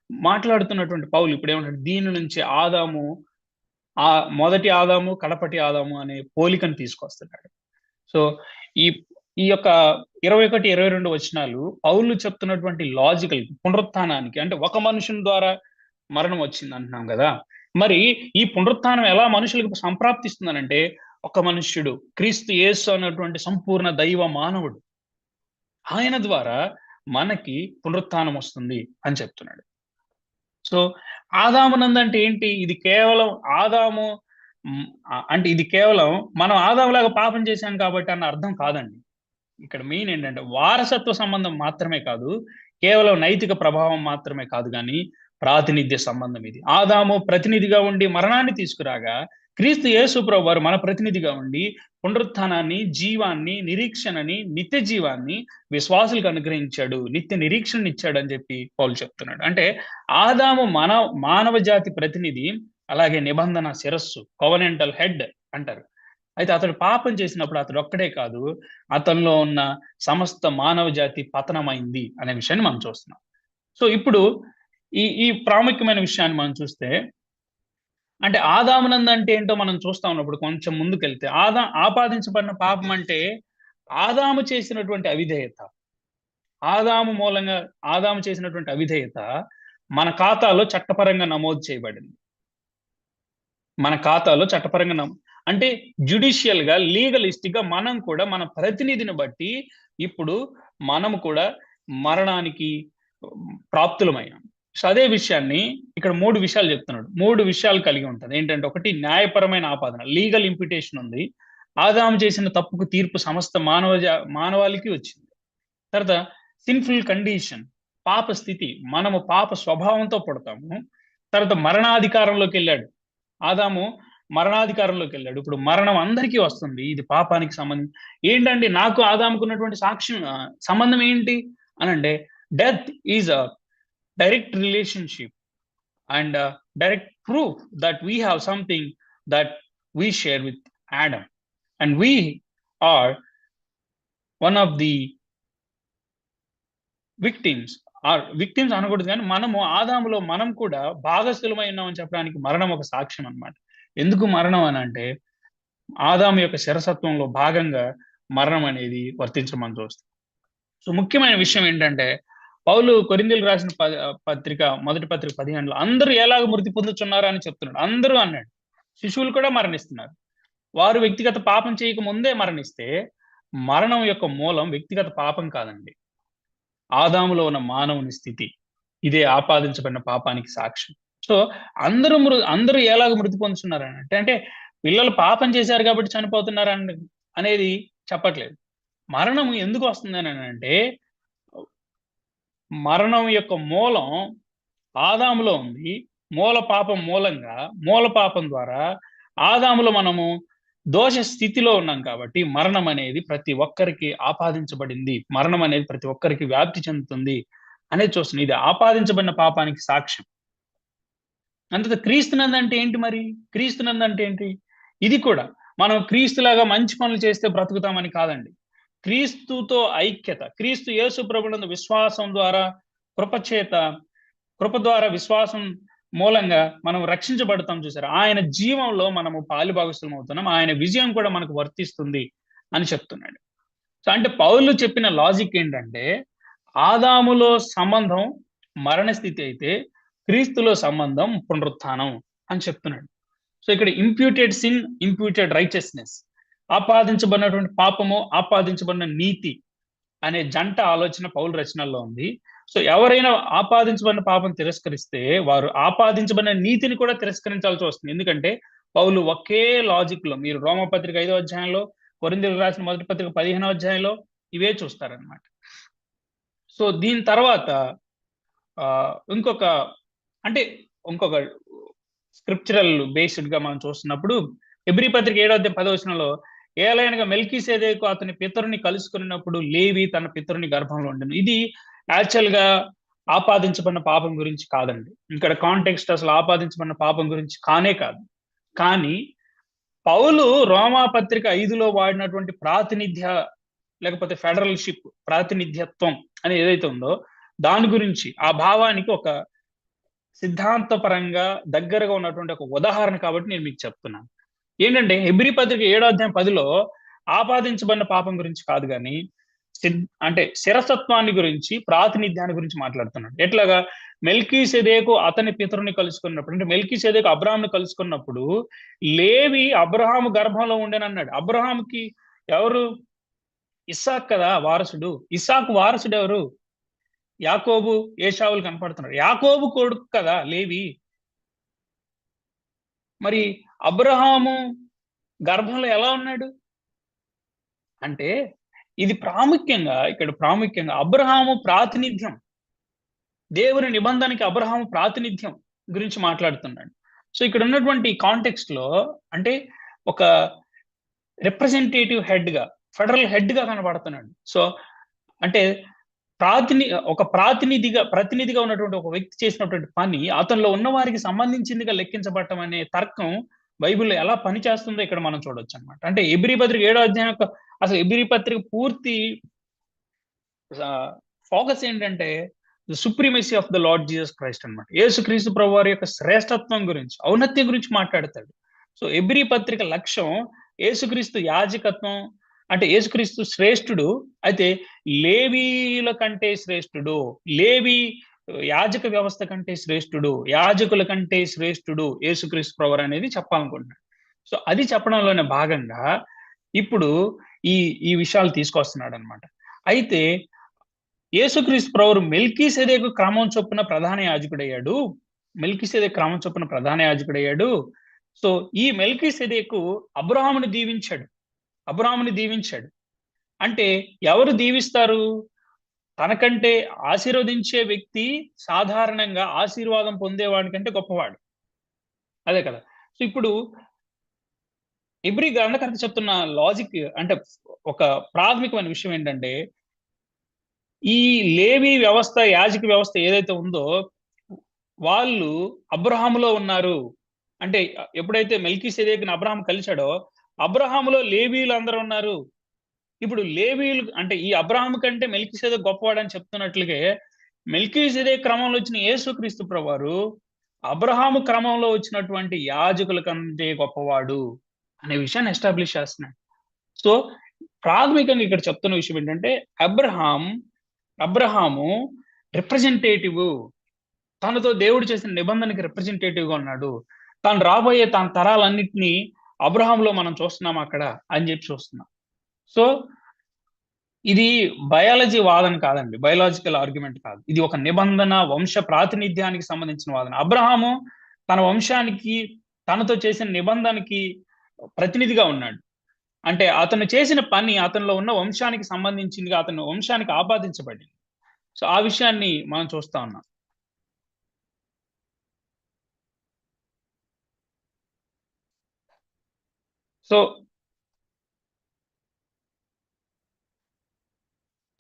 Speaker 1: మాట్లాడుతున్నటువంటి పౌలు ఇప్పుడు ఏమంటాడు? దీని నుంచి ఆదాము, మొదటి ఆదాము, కడపటి ఆదాము అనే పోలికను తీసుకొస్తున్నాడు. సో ఈ ఈ యొక్క 21-22 వచనాలు పౌలు చెప్తున్నటువంటి లాజికల్ పునరుత్థానానికి, అంటే ఒక మనుషుని ద్వారా మరణం వచ్చింది అంటున్నాం కదా, మరి ఈ పునరుత్థానం ఎలా మనుషులకు సంప్రాప్తిస్తుందనంటే ఒక మనుష్యుడు క్రీస్తు యేసు అన్నటువంటి సంపూర్ణ దైవ మానవుడు, ఆయన ద్వారా మనకి పునరుత్థానం వస్తుంది అని చెప్తున్నాడు. సో ఆదామునందంటే ఏంటి? ఇది కేవలం ఆదాము అంటే ఇది కేవలం మనం ఆదాములాగా పాపం చేశాం కాబట్టి అన్న అర్థం కాదండి. ఇక్కడ మెయిన్ ఏంటంటే వారసత్వ సంబంధం మాత్రమే కాదు, కేవలం నైతిక ప్రభావం మాత్రమే కాదు, కానీ ప్రాతినిధ్య సంబంధం ఇది. ఆదాము ప్రతినిధిగా ఉండి మరణాన్ని తీసుకురాగా, క్రీస్తు యేసు ప్రభువు వారు మన ప్రతినిధిగా ఉండి పునరుత్థానాన్ని, జీవాన్ని, నిరీక్షణని, నిత్య జీవాన్ని విశ్వాసులకు అనుగ్రహించాడు, నిత్య నిరీక్షణ ఇచ్చాడు అని చెప్పి పౌలు చెప్తున్నాడు. అంటే ఆదాము మానవ జాతి ప్రతినిధి, అలాగే నిబంధన శిరస్సు, కోవెనెంటల్ హెడ్ అంటారు. అయితే అతడు పాపం చేసినప్పుడు అతడు ఒక్కడే కాదు, అతనిలో ఉన్న సమస్త మానవ జాతి పతనమైంది అనే విషయాన్ని మనం చూస్తున్నాం. సో ఇప్పుడు ఈ ప్రాముఖ్యమైన విషయాన్ని మనం చూస్తే, అంటే ఆదామునందంటే ఏంటో మనం చూస్తా ఉన్నప్పుడు కొంచెం ముందుకెళ్తే, ఆపాదించబడిన పాపం అంటే ఆదాము చేసినటువంటి అవిధేయత. ఆదాము చేసినటువంటి అవిధేయత మన ఖాతాలో చట్టపరంగా నమోదు చేయబడింది. మన ఖాతాలో చట్టపరంగా అంటే జ్యుడిషియల్ గా, లీగలిస్టిక్ గా మనం కూడా మన ప్రతినిధిని బట్టి ఇప్పుడు మనము కూడా మరణానికి ప్రాప్తులమయ్యాం. సో అదే విషయాన్ని ఇక్కడ 3 విషయాలు చెప్తున్నాడు. 3 విషయాలు కలిగి ఉంటుంది. ఏంటంటే, ఒకటి న్యాయపరమైన ఆపాదన, లీగల్ ఇంప్యుటేషన్ ఉంది. ఆదాము చేసిన తప్పుకు తీర్పు సమస్త మానవాళికి వచ్చింది. తర్వాత సిన్ఫుల్ కండిషన్, పాప స్థితి, మనము పాప స్వభావంతో పుడతాము. తర్వాత మరణాధికారంలోకి వెళ్ళాడు ఆదాము, మరణాధికారంలోకి వెళ్ళాడు. ఇప్పుడు మరణం అందరికీ వస్తుంది, ఇది పాపానికి సంబంధించి. ఏంటండి నాకు ఆదాముకున్నటువంటి సంబంధం ఏంటి అనంటే, death is a direct relationship and direct proof that we have something that we share with Adam, and we are one of the victims అనకూడదు, కానీ మనము ఆదాములో మనం కూడా భాగస్థులమై ఉన్నామని చెప్పడానికి మరణం ఒక సాక్ష్యం అన్నమాట. ఎందుకు మరణం అని అంటే, ఆదాము యొక్క శిరసత్వంలో భాగంగా మరణం అనేది వర్తించమని చూస్తాం. సో ముఖ్యమైన విషయం ఏంటంటే, పౌలు కొరింథీయులకు రాసిన పత్రిక, మొదటి పత్రిక 15లో అందరూ ఎలాగ మృతి పొందుతున్నారు అని చెప్తున్నాడు. అందరూ అన్నాడు. శిశువులు కూడా మరణిస్తున్నారు. వారు వ్యక్తిగత పాపం చేయక ముందే మరణిస్తే, మరణం యొక్క మూలం వ్యక్తిగత పాపం కాదండి, ఆదాములో ఉన్న మానవుని స్థితి. ఇదే ఆపాదించబడిన పాపానికి సాక్ష్యం. సో అందరూ ఎలాగ మృతి పొందుతున్నారు అంటే పిల్లలు పాపం చేశారు కాబట్టి చనిపోతున్నారు అనేది చెప్పట్లేదు. మరణం ఎందుకు వస్తుంది అని అంటే, మరణం యొక్క మూలం ఆదాములో ఉంది. మూల పాపం ద్వారా ఆదాములో మనము దోష స్థితిలో ఉన్నాం కాబట్టి మరణం అనేది ప్రతి ఒక్కరికి ఆపాదించబడింది, మరణం అనేది ప్రతి ఒక్కరికి వ్యాప్తి చెందుతుంది అనేది చూస్తుంది. ఇది ఆపాదించబడిన పాపానికి సాక్ష్యం. అంతేత క్రీస్తునందంటే ఏంటి? మరి క్రీస్తునందంటే ఏంటి? ఇది కూడా మనం క్రీస్తులాగా మంచి పనులు చేస్తే బ్రతుకుతామని కాదండి. క్రీస్తుతో ఐక్యత, క్రీస్తు యేసు ప్రభునందు విశ్వాసం ద్వారా, కృప చేత, కృప ద్వారా విశ్వాసం మూలంగా మనం రక్షించబడతాం చూసారా? ఆయన జీవంలో మనము పాలుభాగస్తులం అవుతున్నాం. ఆయన విజయం కూడా మనకు వర్తిస్తుంది అని చెప్తున్నాడు. సో, అంటే పౌలు చెప్పిన లాజిక్ ఏంటంటే, ఆదాములో సంబంధం మరణ స్థితి అయితే, క్రీస్తులో సంబంధం పునరుత్థానం అని చెప్తున్నాడు. సో, ఇక్కడ ఇంప్యూటెడ్ సిన్, ఇంప్యూటెడ్ రైచియస్‌నెస్, ఆపాదించబడినటువంటి పాపము, ఆపాదించబడిన నీతి అనే జంట ఆలోచన పౌలు రచనల్లో ఉంది. సో, ఎవరైనా ఆపాదించబడిన పాపం తిరస్కరిస్తే, వారు ఆపాదించబడిన నీతిని కూడా తిరస్కరించాల్సి వస్తుంది. ఎందుకంటే, పౌలు ఒకే లాజిక్‌లో, మీరు రోమపత్రిక 5వ అధ్యాయంలో, కొరింథీయులకు రాసిన మొదటి పత్రిక 15వ అధ్యాయంలో ఇవే చూస్తారనమాట. సో, దీని తర్వాత ఇంకొక, అంటే ఇంకొక స్క్రిప్చరల్ బేస్డ్‌గా మనం చూస్తున్నప్పుడు, హెబ్రీ పత్రిక 7వ అధ్యాయం 10వ వచనంలో, ఏలయనగా మెల్కీసెదెకు అతని పితరుని కలుసుకొనినప్పుడు లేవి తన పితరుని గర్భంలో ఉండెను. ఇది యాక్చువల్‌గా ఆపాదించబడిన పాపం గురించి కాదండి. ఇక్కడ కాంటెక్స్ట్ అసలు ఆపాదించబడిన పాపం గురించి కానే కాదు. కానీ పౌలు రోమా పత్రిక 5లో వాడినటువంటి ప్రాతినిధ్య, లేకపోతే ఫెడరల్‌షిప్, ప్రాతినిధ్యత్వం అని ఏదైతే ఉందో, దాని గురించి, ఆ భావానికి ఒక సిద్ధాంతపరంగా దగ్గరగా ఉన్నటువంటి ఒక ఉదాహరణ కాబట్టి నేను మీకు చెప్తున్నాను. ఏంటంటే, హెబ్రీ పత్రిక 7వ అధ్యాయం 10లో ఆపాదించబడిన పాపం గురించి కాదు గానీ, అంటే శిరసత్వాన్ని గురించి, ప్రాతినిధ్యాన్ని గురించి మాట్లాడుతున్నాడు. ఎట్లాగా? మెల్కీసెదెకు అతని పితరుని కలుసుకున్నప్పుడు, అంటే మెల్కీసెదెకు అబ్రాహామును కలుసుకున్నప్పుడు, లేవి అబ్రాహాము గర్భంలో ఉండెనన్నాడు. అబ్రాహాముకి ఎవరు? ఇస్సాకు కదా వారసుడు. ఇస్సాకు వారసుడెవరు? యాకోబు, ఏశావులు కనపడుతున్నారు. యాకోబు కొడుకు కదా లేవి. మరి అబ్రాహాము గర్భంలో ఎలా ఉన్నాడు? అంటే ఇది ప్రాముఖ్యంగా అబ్రాహాము ప్రాతినిధ్యం, దేవుని నిబంధనకి అబ్రాహాము ప్రాతినిధ్యం గురించి మాట్లాడుతున్నాడు. సో, ఇక్కడ ఉన్నటువంటి కాంటెక్స్ట్‌లో, అంటే ఒక రిప్రజెంటేటివ్ హెడ్‌గా, ఫెడరల్ హెడ్‌గా కనబడుతున్నాడు. సో, అంటే ప్రతినిధిగా ఉన్నటువంటి ఒక వ్యక్తి చేసినటువంటి పని అతనిలో ఉన్న వారికి సంబంధించిందిగా లెక్కించబడటం అనే తర్కం బైబిల్‌లో ఎలా పనిచేస్తుందో ఇక్కడ మనం చూడొచ్చన్నమాట. అంటే హెబ్రీ పత్రిక 7వ అధ్యాయం యొక్క, అసలు హెబ్రీ పత్రిక పూర్తి ఫోకస్ ఏంటంటే, the supremacy of the lord Jesus Christ అన్నమాట. యేసుక్రీస్తు ప్రభువారి యొక్క శ్రేష్ఠత్వం గురించి, ఔన్నత్యం గురించి మాట్లాడతాడు. సో, హెబ్రీ పత్రిక లక్ష్యం యేసుక్రీస్తు యాజకత్వం, అంటే యేసుక్రీస్తు శ్రేష్ఠుడు. అయితే లేవీయుల కంటే శ్రేష్ఠుడు. లేవి యాజక వ్యవస్థ కంటే శ్రేష్ఠుడు. యాజకుల కంటే శ్రేష్ఠుడు యేసుక్రీస్తు ప్రభువారు అనేది చెప్పాలనుకుంటున్నాడు. సో, అది చెప్పడంలోనే భాగంగా ఇప్పుడు ఈ ఈ విషయాలు తీసుకొస్తున్నాడన్నమాట. అయితే యేసుక్రీస్తు ప్రభువారు మెల్కీసెదెకు క్రమం చొప్పున ప్రధాన యాజకుడయ్యాడు. మెల్కీసెదెకు క్రమం చొప్పున ప్రధాన యాజకుడయ్యాడు. సో, ఈ మెల్కీసెదెకు అబ్రాహామును దీవించాడు. అబ్రాహాముని దీవించాడు. అంటే ఎవరు దీవిస్తారు? తనకంటే ఆశీర్వదించే వ్యక్తి సాధారణంగా ఆశీర్వాదం పొందేవాడి కంటే గొప్పవాడు. అదే కదా! సో, ఇప్పుడు హెబ్రీ గ్రంథకర్త చెప్తున్న లాజిక్, అంటే ఒక ప్రాథమికమైన విషయం ఏంటంటే, ఈ లేవి వ్యవస్థ, యాజక వ్యవస్థ ఏదైతే ఉందో, వాళ్ళు అబ్రాహాములో ఉన్నారు. అంటే ఎప్పుడైతే మెల్కీసెదెకుని అబ్రాహాము కలిసాడో, అబ్రాహాములో లేవీయులందరూ ఉన్నారు. ఇప్పుడు లేవీయులు అంటే ఈ అబ్రాహాము కంటే మెల్కీసెదెకు గొప్పవాడని చెప్తున్నట్లుగే, మెల్కీసెదెకు క్రమంలో వచ్చిన యేసుక్రీస్తు ప్రభువారు అబ్రాహాము క్రమంలో వచ్చినటువంటి యాజకుల కంటే గొప్పవాడు అనే విషయాన్ని ఎస్టాబ్లిష్ చేస్తున్నాడు. సో, ప్రాథమికంగా ఇక్కడ చెప్తున్న విషయం ఏంటంటే, అబ్రాహాము రిప్రజెంటేటివ్. తనతో దేవుడు చేసిన నిబంధనకి రిప్రజెంటేటివ్‌గా ఉన్నాడు. తాను రాబోయే తన తరాలన్నిటిని అబ్రాహాములో మనం చూస్తున్నాం అక్కడ అని చెప్పి చూస్తున్నాం. సో, ఇది బయాలజీ వాదన కాదండి. బయోలాజికల్ ఆర్గ్యుమెంట్ కాదు. ఇది ఒక నిబంధన, వంశ ప్రాతినిధ్యానికి సంబంధించిన వాదన. అబ్రాహాము తన వంశానికి, తనతో చేసిన నిబంధనకి ప్రతినిధిగా ఉన్నాడు. అంటే అతను చేసిన పని అతనిలో ఉన్న వంశానికి సంబంధించిందిగా, అతని వంశానికి ఆపాదించబడింది. సో, ఆ విషయాన్ని మనం చూస్తా ఉన్నాం.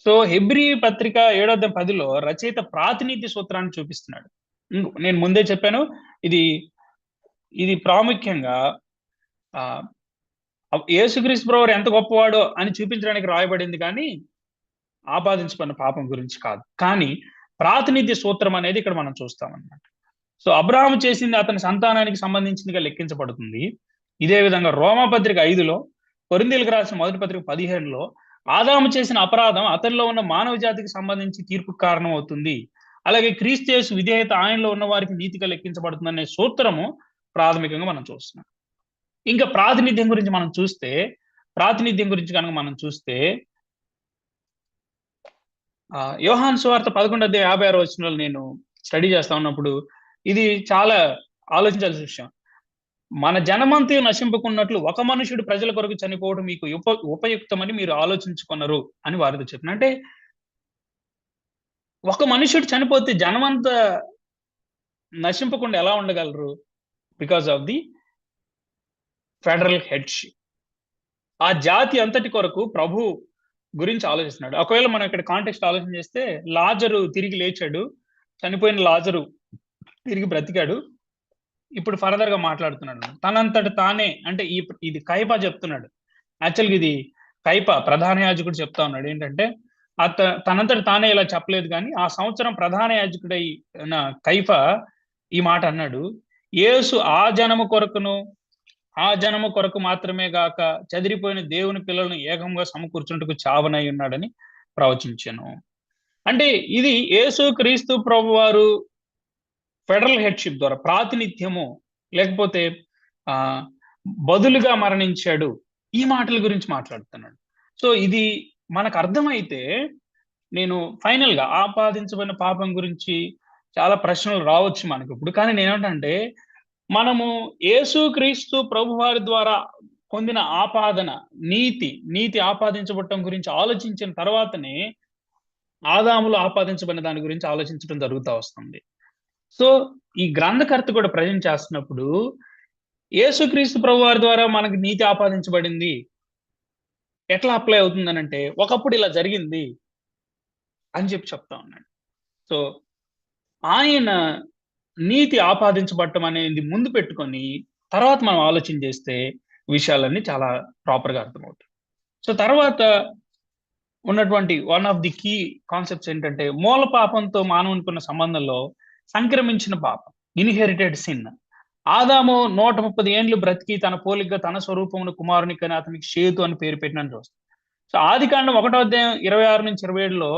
Speaker 1: సో, హెబ్రీ పత్రిక 7వ అధ్యాయం 10లో రచయిత ప్రాతినిధ్య సూత్రాన్ని చూపిస్తున్నాడు. నేను ముందే చెప్పాను. ఇది ఇది ప్రాముఖ్యంగా ఆహ్, యేసుక్రీస్తు ప్రభువారు ఎంత గొప్పవాడో అని చూపించడానికి రాయబడింది, కానీ ఆపాదించబడిన పాపం గురించి కాదు. కానీ ప్రాతినిధ్య సూత్రం అనేది ఇక్కడ మనం చూస్తామన్నమాట. సో అబ్రహాము చేసింది అతని సంతానానికి సంబంధించిందిగా లెక్కించబడుతుంది. ఇదే విధంగా రోమాపత్రిక 5లో, కొరింథీయులకు రాసిన మొదటి పత్రిక 15లో ఆదాము చేసిన అపరాధం అతనిలో ఉన్న మానవ జాతికి సంబంధించి తీర్పుకు కారణం అవుతుంది. అలాగే క్రీస్తు యేసు విధేయత ఆయనలో ఉన్న వారికి నీతిగా లెక్కించబడుతుందనే సూత్రము ప్రాథమికంగా మనం చూస్తున్నాం. ఇంకా ప్రాతినిధ్యం గురించి కనుక మనం చూస్తే యోహాను సువార్త 11:56 నేను స్టడీ చేస్తా ఉన్నప్పుడు ఇది చాలా ఆలోచించాల్సిన విషయం. మన జనమంతయు నశింపుకున్నట్లు ఒక మనుషుడు ప్రజల కొరకు చనిపోవడం మీకు ఉపయుక్తమని మీరు ఆలోచించుకున్నారు అని వారితో చెప్పిన. అంటే ఒక మనుషుడు చనిపోతే జనమంతా నశింపకుండా ఎలా ఉండగలరు? Because of the federal headship. ఆ జాతి అంతటి కొరకు ప్రభు గురించి ఆలోచిస్తున్నాడు. ఒకవేళ మనం ఇక్కడ కాంటెక్స్ట్ ఆలోచన చేస్తే, లాజరు తిరిగి లేచాడు, చనిపోయిన లాజరు తిరిగి బ్రతికాడు. ఇప్పుడు ఫర్దర్ గా మాట్లాడుతున్నాడు తనంతట తానే. అంటే ఇది కైపా చెప్తున్నాడు. యాక్చువల్గా ఇది కైపా ప్రధాన యాజకుడు చెప్తా ఉన్నాడు ఏంటంటే, తనంతట తానే ఇలా చెప్పలేదు, కానీ ఆ సంవత్సరం ప్రధాన యాజకుడై కైఫా ఈ మాట అన్నాడు. యేసు ఆ జనము కొరకు మాత్రమే గాక చెదిరిపోయిన దేవుని పిల్లలను ఏకంగా సమకూర్చుంటకు చావనై ఉన్నాడని ప్రవచించాను. అంటే ఇది యేసు క్రీస్తు ప్రభు వారు ఫెడరల్ హెడ్షిప్ ద్వారా ప్రాతినిధ్యము, లేకపోతే బదులుగా మరణించాడు, ఈ మాటల గురించి మాట్లాడుతున్నాడు. సో ఇది మనకు అర్థమైతే, నేను ఫైనల్ గా ఆపాదించబడిన పాపం గురించి చాలా ప్రశ్నలు రావచ్చు మనకు ఇప్పుడు. కానీ నేనేమంటే, మనము యేసుక్రీస్తు ప్రభు వారి ద్వారా పొందిన ఆపాదన, నీతి ఆపాదించబడటం గురించి ఆలోచించిన తర్వాతనే ఆదాములో ఆపాదించబడిన దాని గురించి ఆలోచించడం జరుగుతూ వస్తుంది. సో ఈ గ్రంథకర్త కూడా ప్రజెంట్ చేస్తున్నప్పుడు, యేసుక్రీస్తు ప్రభు వారి ద్వారా మనకు నీతి ఆపాదించబడింది ఎట్లా అప్లై అవుతుందనంటే, ఒకప్పుడు ఇలా జరిగింది అని చెప్తా ఉన్నాడు. సో ఆయన నీతి ఆపాదించబడటం అనేది ముందు పెట్టుకొని తర్వాత మనం ఆలోచన చేస్తే విషయాలన్నీ చాలా ప్రాపర్ గా అర్థమవుతాయి. సో తర్వాత ఉన్నటువంటి one of the key concepts ఏంటంటే, మూల పాపంతో మానవునికి ఉన్న సంబంధంలో సంక్రమించిన పాపం, ఇన్హెరిటెడ్ సిన్. ఆదాము 130 ఏండ్లు బ్రతికి తన పోలికగా తన స్వరూపమును కుమారుని కని అతనికి షేతు అని పేరు పెట్టినని చూస్తాం. సో ఆదికాండం 1:26-27లో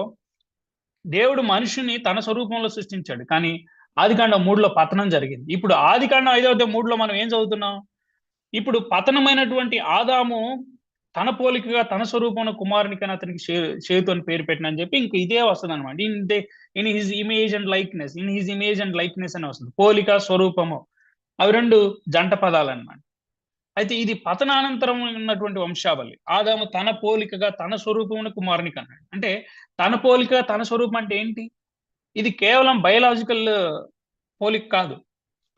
Speaker 1: దేవుడు మనిషిని తన స్వరూపంలో సృష్టించాడు, కానీ ఆదికాండం 3లో పతనం జరిగింది. ఇప్పుడు ఆదికాండం 5:3లో మనం ఏం చదువుతున్నాం? ఇప్పుడు పతనమైనటువంటి ఆదాము తన పోలికగా తన స్వరూపంలో కుమారుని కని అతనికి షేతు అని పేరు పెట్టిన అని చెప్పి ఇంక ఇదే వస్తుంది అనమాట. In his image and likeness అని వస్తుంది. పోలిక, స్వరూపము, అవి రెండు జంట పదాలు అన్నమాట. అయితే ఇది పతనానంతరం ఉన్నటువంటి వంశావళి. ఆదాము తన పోలికగా తన స్వరూపమును కుమారునికి అన్నాడు. అంటే తన పోలిక తన స్వరూపం అంటే ఏంటి? ఇది కేవలం బయలాజికల్ పోలిక కాదు,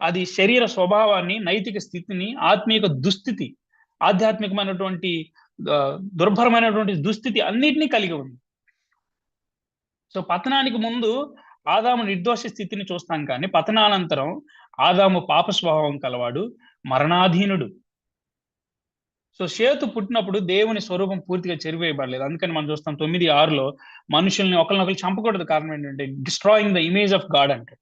Speaker 1: అది శరీర స్వభావాన్ని, నైతిక స్థితిని, ఆత్మీయ దుస్థితి, ఆధ్యాత్మికమైనటువంటి దుర్భరమైనటువంటి దుస్థితి అన్నిటినీ కలిగి ఉంది. సో పతనానికి ముందు ఆదాము నిర్దోష స్థితిని చూస్తాం, కానీ పతనానంతరం ఆదాము పాప స్వభావం కలవాడు, మరణాధీనుడు. సో షేతు పుట్టినప్పుడు దేవుని స్వరూపం పూర్తిగా చెరివేయబడలేదు. అందుకని మనం చూస్తాం 9:6లో మనుషుల్ని ఒకరినొకరు చంపకూడదు, కారణం ఏంటంటే destroying the image of God అంటే.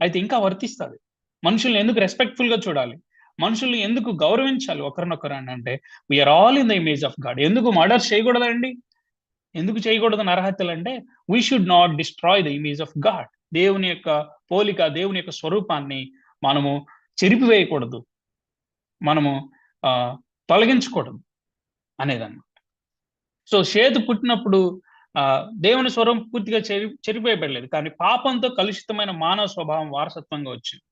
Speaker 1: అయితే ఇంకా వర్తిస్తుంది, మనుషుల్ని ఎందుకు రెస్పెక్ట్ఫుల్ గా చూడాలి, మనుషుల్ని ఎందుకు గౌరవించాలి ఒకరినొకరు అని అంటే, we are all in the image of God. ఎందుకు మర్డర్ చేయకూడదండి? ఎందుకు చేయకూడదు నరహత్యలు అంటే, we should not destroy the image of God. దేవుని యొక్క పోలిక, దేవుని యొక్క స్వరూపాన్ని మనము చెరిపివేయకూడదు, మనము తొలగించకూడదు అనేదన్నమాట. సో షేతు పుట్టినప్పుడు దేవుని స్వరూపం పూర్తిగా చెరిపేయబడలేదు, కానీ పాపంతో కలుషితమైన మానవ స్వభావం వారసత్వంగా వచ్చింది.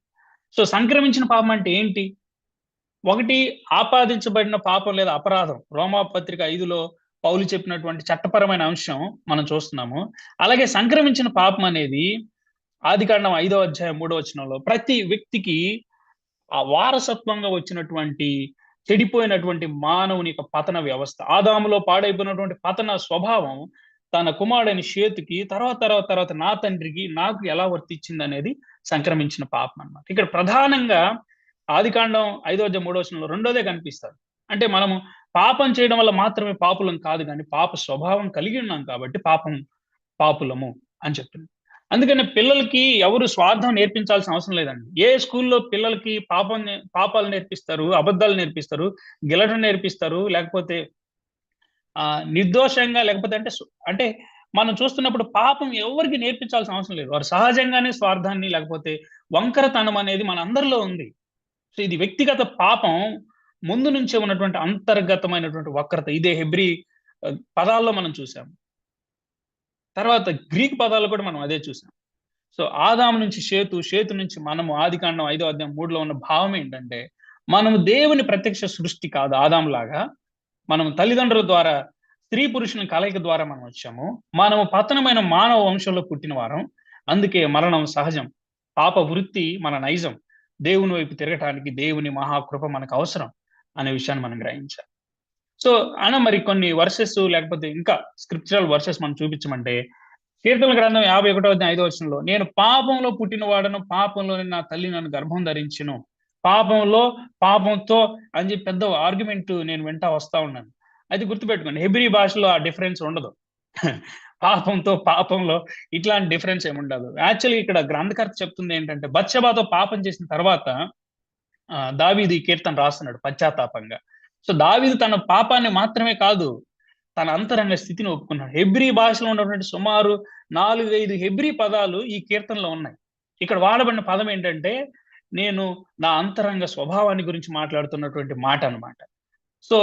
Speaker 1: సో సంక్రమించిన పాపం అంటే ఏంటి? ఒకటి, ఆపాదించబడిన పాపం లేదా అపరాధం. రోమాపత్రిక 5లో పౌలు చెప్పినటువంటి చట్టపరమైన అంశం మనం చూస్తున్నాము. అలాగే సంక్రమించిన పాపం అనేది ఆదికాండం 5:3 ప్రతి వ్యక్తికి ఆ వారసత్వంగా వచ్చినటువంటి చెడిపోయినటువంటి మానవుని యొక్క పతన వ్యవస్థ, ఆదాములో పాడైపోయినటువంటి పతన స్వభావం తన కుమారుడైన షేతుకి, తర్వాత నా తండ్రికి, నాకు ఎలా వర్తించింది అనేది సంక్రమించిన పాపం అన్నమాట. ఇక్కడ ప్రధానంగా ఆదికాండం 5:3 రెండోదే కనిపిస్తుంది. అంటే మనము పాపం చేయడం వల్ల మాత్రమే పాపులం కాదు గానీ, పాప స్వభావం కలిగి ఉన్నాం కాబట్టి పాపులము అని చెప్తుంది. అందుకని పిల్లలకి ఎవరు స్వార్థం నేర్పించాల్సిన అవసరం లేదండి. ఏ స్కూల్‌లో పిల్లలకి పాపాలు నేర్పిస్తారు, అబద్ధాలు నేర్పిస్తారు, గెలటం నేర్పిస్తారు, లేకపోతే నిర్దోషంగా లేకపోతే అంటే మనం చూస్తున్నప్పుడు పాపం ఎవ్వరికీ నేర్పించాల్సిన అవసరం లేదు. వారు సహజంగానే స్వార్థాన్ని లేకపోతే వంకరతనం అనేది మనందరిలో ఉంది. సో, ఇది వ్యక్తిగత పాపం ముందు నుంచే ఉన్నటువంటి అంతర్గతమైనటువంటి వక్రత. ఇదే హెబ్రీ పదాల్లో మనం చూసాం. తర్వాత గ్రీక్ పదాల్లో కూడా మనం అదే చూసాం. సో, ఆదాము నుంచి షేతు, షేతు నుంచి మనము ఆదికాండం 5వ అధ్యాయం 3లో ఉన్న భావం ఏంటంటే, మనము దేవుని ప్రత్యక్ష సృష్టి కాదు ఆదాములాగా. మనం తల్లిదండ్రుల ద్వారా స్త్రీ పురుషుని కలయిక ద్వారా మనం వచ్చాము. మనము పతనమైన మానవ వంశంలో పుట్టిన వారం. అందుకే మరణం సహజం. పాప వృత్తి మన నైజం. దేవుని వైపు తిరగటానికి దేవుని మహాకృప మనకు అవసరం అనే విషయాన్ని మనం గ్రహించాలి. సో, మరి కొన్ని వర్సెస్ లేకపోతే ఇంకా స్క్రిప్చరల్ వర్సెస్ మనం చూపించమంటే, కీర్తనల గ్రంథం 51వ అధ్యాయం 5వ వచనంలో, నేను పాపంలో పుట్టినవాడను, పాపంలోనే నా తల్లి నన్ను గర్భం ధరించెను. పాపంలో, పాపంతో అని చెప్పి పెద్ద ఆర్గ్యుమెంట్ నేను వింటా వస్తా ఉన్నాను. అది గుర్తుపెట్టుకోండి. హెబ్రీ భాషలో ఆ డిఫరెన్స్ ఉండదు. పాపంతో, పాపంలో ఇట్లాంటి డిఫరెన్స్ ఏముండదు. యాక్చువల్లీ ఇక్కడ గ్రంథకర్త చెప్తుందేంటంటే, బత్షెబతో పాపం చేసిన తర్వాత దావీదు ఈ కీర్తన రాస్తున్నాడు పశ్చాత్తాపంగా. సో, దావీదు తన పాపాన్ని మాత్రమే కాదు, తన అంతరంగ స్థితిని ఒప్పుకున్నాడు. హెబ్రీ భాషలో ఉన్నటువంటి సుమారు 4, 5 హెబ్రీ పదాలు ఈ కీర్తనలో ఉన్నాయి. ఇక్కడ వాడబడిన పదం ఏంటంటే, నేను నా అంతరంగ స్వభావాన్ని గురించి మాట్లాడుతున్నటువంటి మాట అన్నమాట. సో,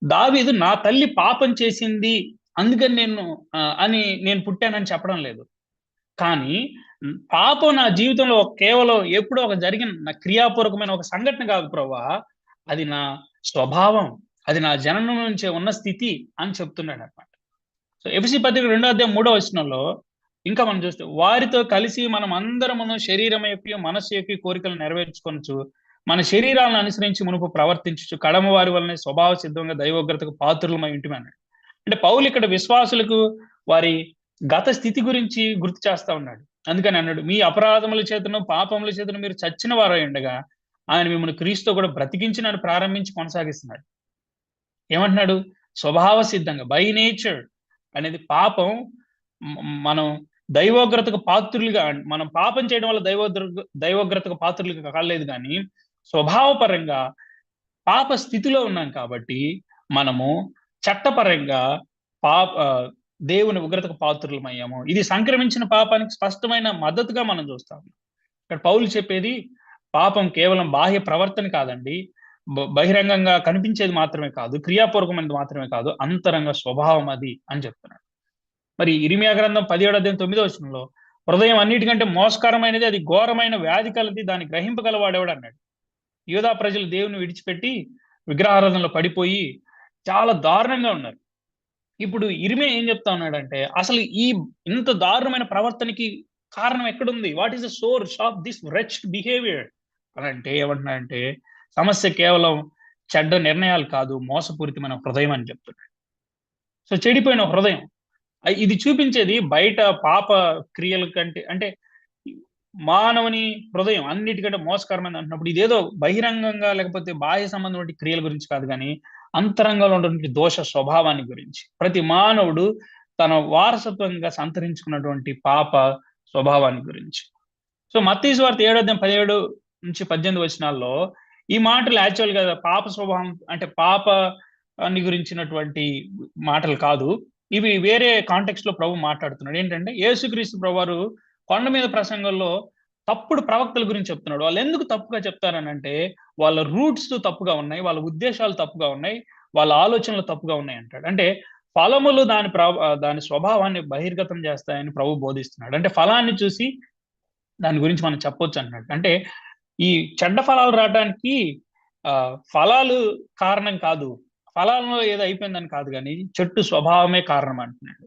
Speaker 1: దావీదు నా తల్లి పాపం చేసింది, అందుకని అని నేను పుట్టానని చెప్పడం లేదు. కానీ పాపం నా జీవితంలో కేవలం ఎప్పుడో ఒక జరిగిన నా క్రియాపూర్వకమైన ఒక సంఘటన కాదు ప్రభువా. అది నా స్వభావం. అది నా జననం నుంచే ఉన్న స్థితి అని చెప్తున్నాడన్నమాట. సో, ఎఫెసీ పత్రిక 2వ అధ్యాయం 3వ వచనంలో ఇంకా మనం చూస్తే, వారితో కలిసి మనమందరమును శరీరమేపి, మనస్సు ఎక్కి కోరికలు నెరవేర్చుకొనుచు, మన శరీరాలను అనుసరించి మునుపు ప్రవర్తించుచు, కడమ వారి వలనే స్వభావ సిద్ధంగా దైవోగ్రతకు పాత్రులమై ఉంటిమి అన్నాడు. అంటే పౌలు ఇక్కడ విశ్వాసులకు వారి గత స్థితి గురించి గుర్తు చేస్తా ఉన్నాడు. అందుకని అన్నాడు, మీ అపరాధముల చేతను, పాపముల చేతను మీరు చచ్చిన వారై ఉండగా, ఆయన మిమ్మల్ని క్రీస్తుతో కూడా బ్రతికించి నన్ను ప్రారంభించి కొనసాగిస్తున్నాడు. ఏమంటున్నాడు? స్వభావ సిద్ధంగా బై నేచర్ అనేది పాపం మనం దైవోగ్రతకు పాత్రులుగా మనం పాపం చేయడం వల్ల దైవోగ్రతకు పాత్రులుగా కాలేదు గానీ, స్వభావపరంగా పాప స్థితిలో ఉన్నాం కాబట్టి, మనము చట్టపరంగా పాప దేవుని ఉగ్రతకు పాత్రులమయ్యాము. ఇది సంక్రమించిన పాపానికి స్పష్టమైన మద్దతుగా మనం చూస్తాం. ఇక్కడ పౌలు చెప్పేది పాపం కేవలం బాహ్య ప్రవర్తన కాదండి. బహిరంగంగా కనిపించేది మాత్రమే కాదు, క్రియాపూర్వకమైనది మాత్రమే కాదు, అంతరంగ స్వభావం అది అని చెప్తున్నాడు. మరి ఇర్మీయా గ్రంథం 17వ అధ్యాయం 9వ వచనంలో, హృదయం అన్నిటికంటే మోసకరమైనది, అది ఘోరమైన వ్యాధి కలది, దాన్ని గ్రహింపగల వాడెవడు అన్నాడు. యూదా ప్రజలు దేవుని విడిచిపెట్టి విగ్రహారాధనలో పడిపోయి చాలా దారుణంగా ఉన్నారు. ఇప్పుడు ఇర్మీయా ఏం చెప్తా ఉన్నాడంటే, అసలు ఇంత దారుణమైన ప్రవర్తనకి కారణం ఎక్కడుంది? What is the source of this wretched behaviour అనంటే ఏమంటున్నాడంటే, సమస్య కేవలం చెడ్డ నిర్ణయాలు కాదు, మోసపూరితమైన హృదయం అని చెప్తున్నాడు. సో, చెడిపోయిన హృదయం. ఇది చూపించేది బయట పాప క్రియల కంటే అంటే మానవుని హృదయం అన్నిటికంటే మోసకరమైనది అంటున్నప్పుడు, ఇదేదో బహిరంగంగా లేకపోతే బాహ్య సంబంధమైన క్రియల గురించి కాదు గానీ, అంతరంగంలో ఉన్నటువంటి దోష స్వభావాన్ని గురించి. ప్రతి మానవుడు తన వారసత్వంగా సంతరించుకున్నటువంటి పాప స్వభావాన్ని గురించి. సో, మత్తయి సువార్త 7వ అధ్యాయం 17-18 వచనాల్లో ఈ మాటలు యాక్చువల్‌గా పాప స్వభావం అంటే పాపాన్ని గురించినటువంటి మాటలు కాదు. ఇవి వేరే కాంటెక్స్ట్‌లో ప్రభువు మాట్లాడుతున్నాడు. ఏంటంటే, యేసుక్రీస్తు ప్రభువారు కొండ మీద ప్రసంగంలో తప్పుడు ప్రవక్తల గురించి చెప్తున్నాడు. వాళ్ళెందుకు తప్పుగా చెప్తారనంటే, వాళ్ళ రూట్స్ తప్పుగా ఉన్నాయి, వాళ్ళ ఉద్దేశాలు తప్పుగా ఉన్నాయి, వాళ్ళ ఆలోచనలు తప్పుగా ఉన్నాయి అంటాడు. అంటే ఫలములు దాని స్వభావాన్ని బహిర్గతం చేస్తాయని ప్రభువు బోధిస్తున్నాడు. అంటే ఫలాన్ని చూసి దాని గురించి మనం చెప్పొచ్చు అంటున్నాడు. అంటే ఈ చెడ్డ ఫలాలు రావడానికి ఫలాలు కారణం కాదు. ఫలాలలో ఏదో అయిపోయిందని కాదు గానీ, చెట్టు స్వభావమే కారణం అంటున్నాడు.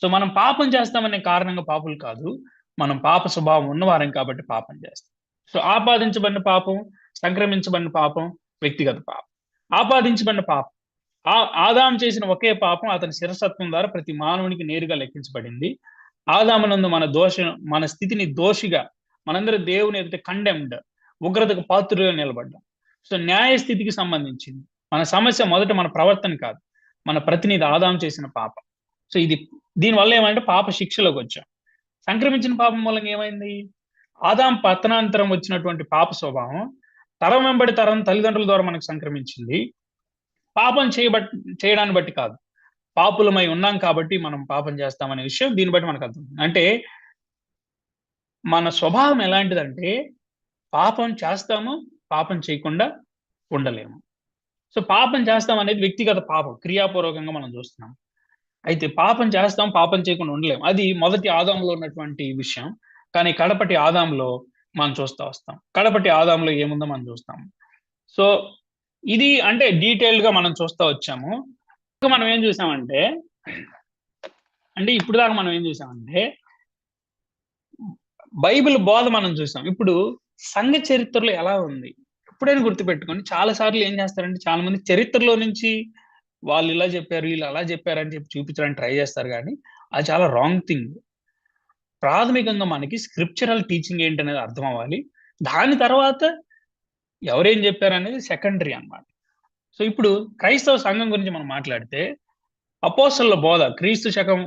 Speaker 1: సో, మనం పాపం చేస్తామనే కారణంగా పాపులు కాదు. మనం పాప స్వభావం ఉన్నవారం కాబట్టి పాపం చేస్తాం. సో, ఆపాదించబడిన పాపం, సంక్రమించబడిన పాపం, వ్యక్తిగత పాపం. ఆపాదించబడిన పాపం. ఆదాము చేసిన ఒకే పాపం అతని శిరసత్వం ద్వారా ప్రతి మానవునికి నేరుగా లెక్కించబడింది. ఆదామునందు మన స్థితిని దోషిగా మనందరం దేవుని ఎదుట కండెమ్డ్, ఉగ్రతకు పాత్రులుగా నిలబడ్డాం. సో, న్యాయ స్థితికి సంబంధించింది. మన సమస్య మొదట మన ప్రవర్తన కాదు, మన ప్రతినిధి ఆదాం చేసిన పాప. సో దీనివల్ల ఏమంటే పాప శిక్షలోకి వచ్చాం. సంక్రమించిన పాపం మూలంగా ఏమైంది? ఆదాం పతనాంతరం వచ్చినటువంటి పాప స్వభావం తరం వెంబడి తరం తల్లిదండ్రుల ద్వారా మనకు సంక్రమించింది. పాపం చేయడాన్ని బట్టి కాదు, పాపులమై ఉన్నాం కాబట్టి మనం పాపం చేస్తామనే విషయం దీన్ని బట్టి మనకు అర్థం. అంటే మన స్వభావం ఎలాంటిదంటే పాపం చేస్తాము, పాపం చేయకుండా ఉండలేము. సో పాపం చేస్తాం అనేది వ్యక్తిగత పాపం, క్రియాపూర్వకంగా మనం చూస్తున్నాం. అయితే పాపం చేస్తాం, పాపం చేయకుండా ఉండలేము. అది మొదటి ఆదాంలో ఉన్నటువంటి విషయం. కానీ కడపటి ఆదాంలో మనం చూస్తా వస్తాం. కడపటి ఆదాంలో ఏముందో మనం చూస్తాం. సో ఇది అంటే డీటెయిల్డ్ గా మనం చూస్తా వచ్చాము. మనం ఏం చూసామంటే ఇప్పుడు దాకా మనం ఏం చూసామంటే బైబిల్ బోధ మనం చూసాం. ఇప్పుడు సంఘ చరిత్రలో ఎలా ఉంది ఎప్పుడైనా గుర్తుపెట్టుకొని, చాలా సార్లు ఏం చేస్తారంటే చాలా మంది చరిత్రలో నుంచి వాళ్ళు ఇలా చెప్పారు, వీళ్ళు అలా చెప్పారు అని చెప్పి చూపించడానికి ట్రై చేస్తారు. కానీ అది చాలా రాంగ్ థింగ్. ప్రాథమికంగా మనకి స్క్రిప్చరల్ టీచింగ్ ఏంటనేది అర్థం అవ్వాలి. దాని తర్వాత ఎవరేం చెప్పారు అనేది సెకండరీ అన్నమాట. సో ఇప్పుడు క్రైస్తవ సంఘం గురించి మనం మాట్లాడితే అపోస్తలుల బోధ క్రీస్తు శకం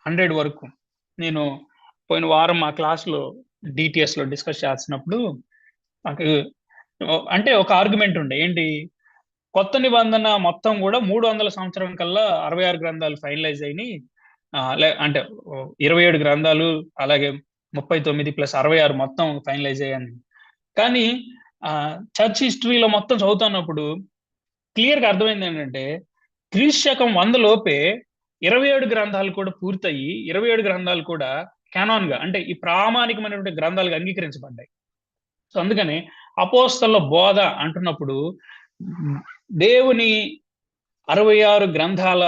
Speaker 1: 100 వరకు, నేను పోయిన వారం మా క్లాస్లో డిటిఎస్ లో డిస్కస్ చేస్తున్నప్పుడు నాకు అంటే ఒక ఆర్గ్యుమెంట్ ఉండే, ఏంటి, కొత్త నిబంధన మొత్తం కూడా 300 సంవత్సరం కల్లా 66 గ్రంథాలు ఫైనలైజ్ అయినాయి. అంటే 27 గ్రంథాలు, అలాగే 39 ప్లస్ 66 మొత్తం ఫైనలైజ్ అయ్యాయి. కానీ చర్చ్ హిస్టరీలో మొత్తం చదువుతున్నప్పుడు క్లియర్ గా అర్థమైంది ఏంటంటే క్రీస్తు శకం 100 లోపే 27 గ్రంథాలు కూడా పూర్తయి 27 గ్రంథాలు కూడా కానాన్ గా, అంటే ఈ ప్రామాణికమైనటువంటి గ్రంథాలుగా అంగీకరించబడ్డాయి. సో అందుకని అపోస్తలుల బోధ అంటున్నప్పుడు దేవుని 66 గ్రంథాల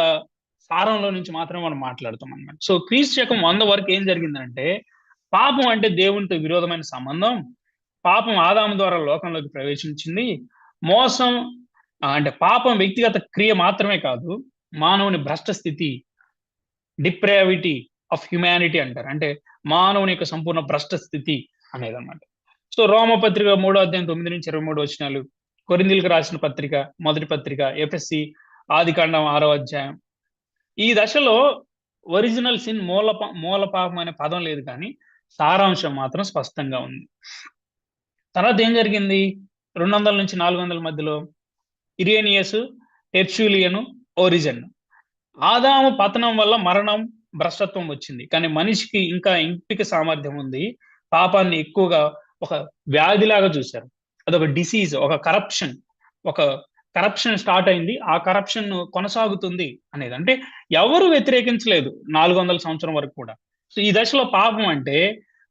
Speaker 1: సారంలో నుంచి మాత్రమే మనం మాట్లాడుతాం అన్నమాట. సో క్రీస్తు శకం 100 వరకు ఏం జరిగిందంటే, పాపం అంటే దేవునితో విరోధమైన సంబంధం, పాపం ఆదాము ద్వారా లోకంలోకి ప్రవేశించింది. మోసం అంటే పాపం వ్యక్తిగత క్రియ మాత్రమే కాదు, మానవుని భ్రష్ట స్థితి, డిప్రావిటీ ఆఫ్ హ్యుమానిటీ అంటారు. అంటే మానవుని యొక్క సంపూర్ణ భ్రష్ట స్థితి అనేది అన్నమాట. సో రోమపత్రిక 3వ అధ్యాయం 9 నుంచి 23 వచనాలు, కొరింథీయులకు రాసిన పత్రిక మొదటి పత్రిక, ఎఫెసీ, ఆదికాండం 6వ అధ్యాయం. ఈ దశలో ఒరిజినల్ సిన్ మూల పాపం అనే పదం లేదు, కానీ సారాంశం మాత్రం స్పష్టంగా ఉంది. తర్వాత ఏం జరిగింది? 200 నుంచి 400 మధ్యలో ఇరేనియస్, టెర్చులియను, ఓరిజన్. ఆదాము పతనం వల్ల మరణం, భ్రష్టత్వం వచ్చింది, కానీ మనిషికి ఇంకా ఎంపిక సామర్థ్యం ఉంది. పాపాన్ని ఎక్కువగా ఒక వ్యాధిలాగా చూశారు. అదొక డిసీజ్, ఒక కరప్షన్ స్టార్ట్ అయింది, ఆ కరప్షన్ కొనసాగుతుంది అనేది. అంటే ఎవరు వ్యతిరేకించలేదు 400 సంవత్సరం వరకు కూడా. సో ఈ దశలో పాపం అంటే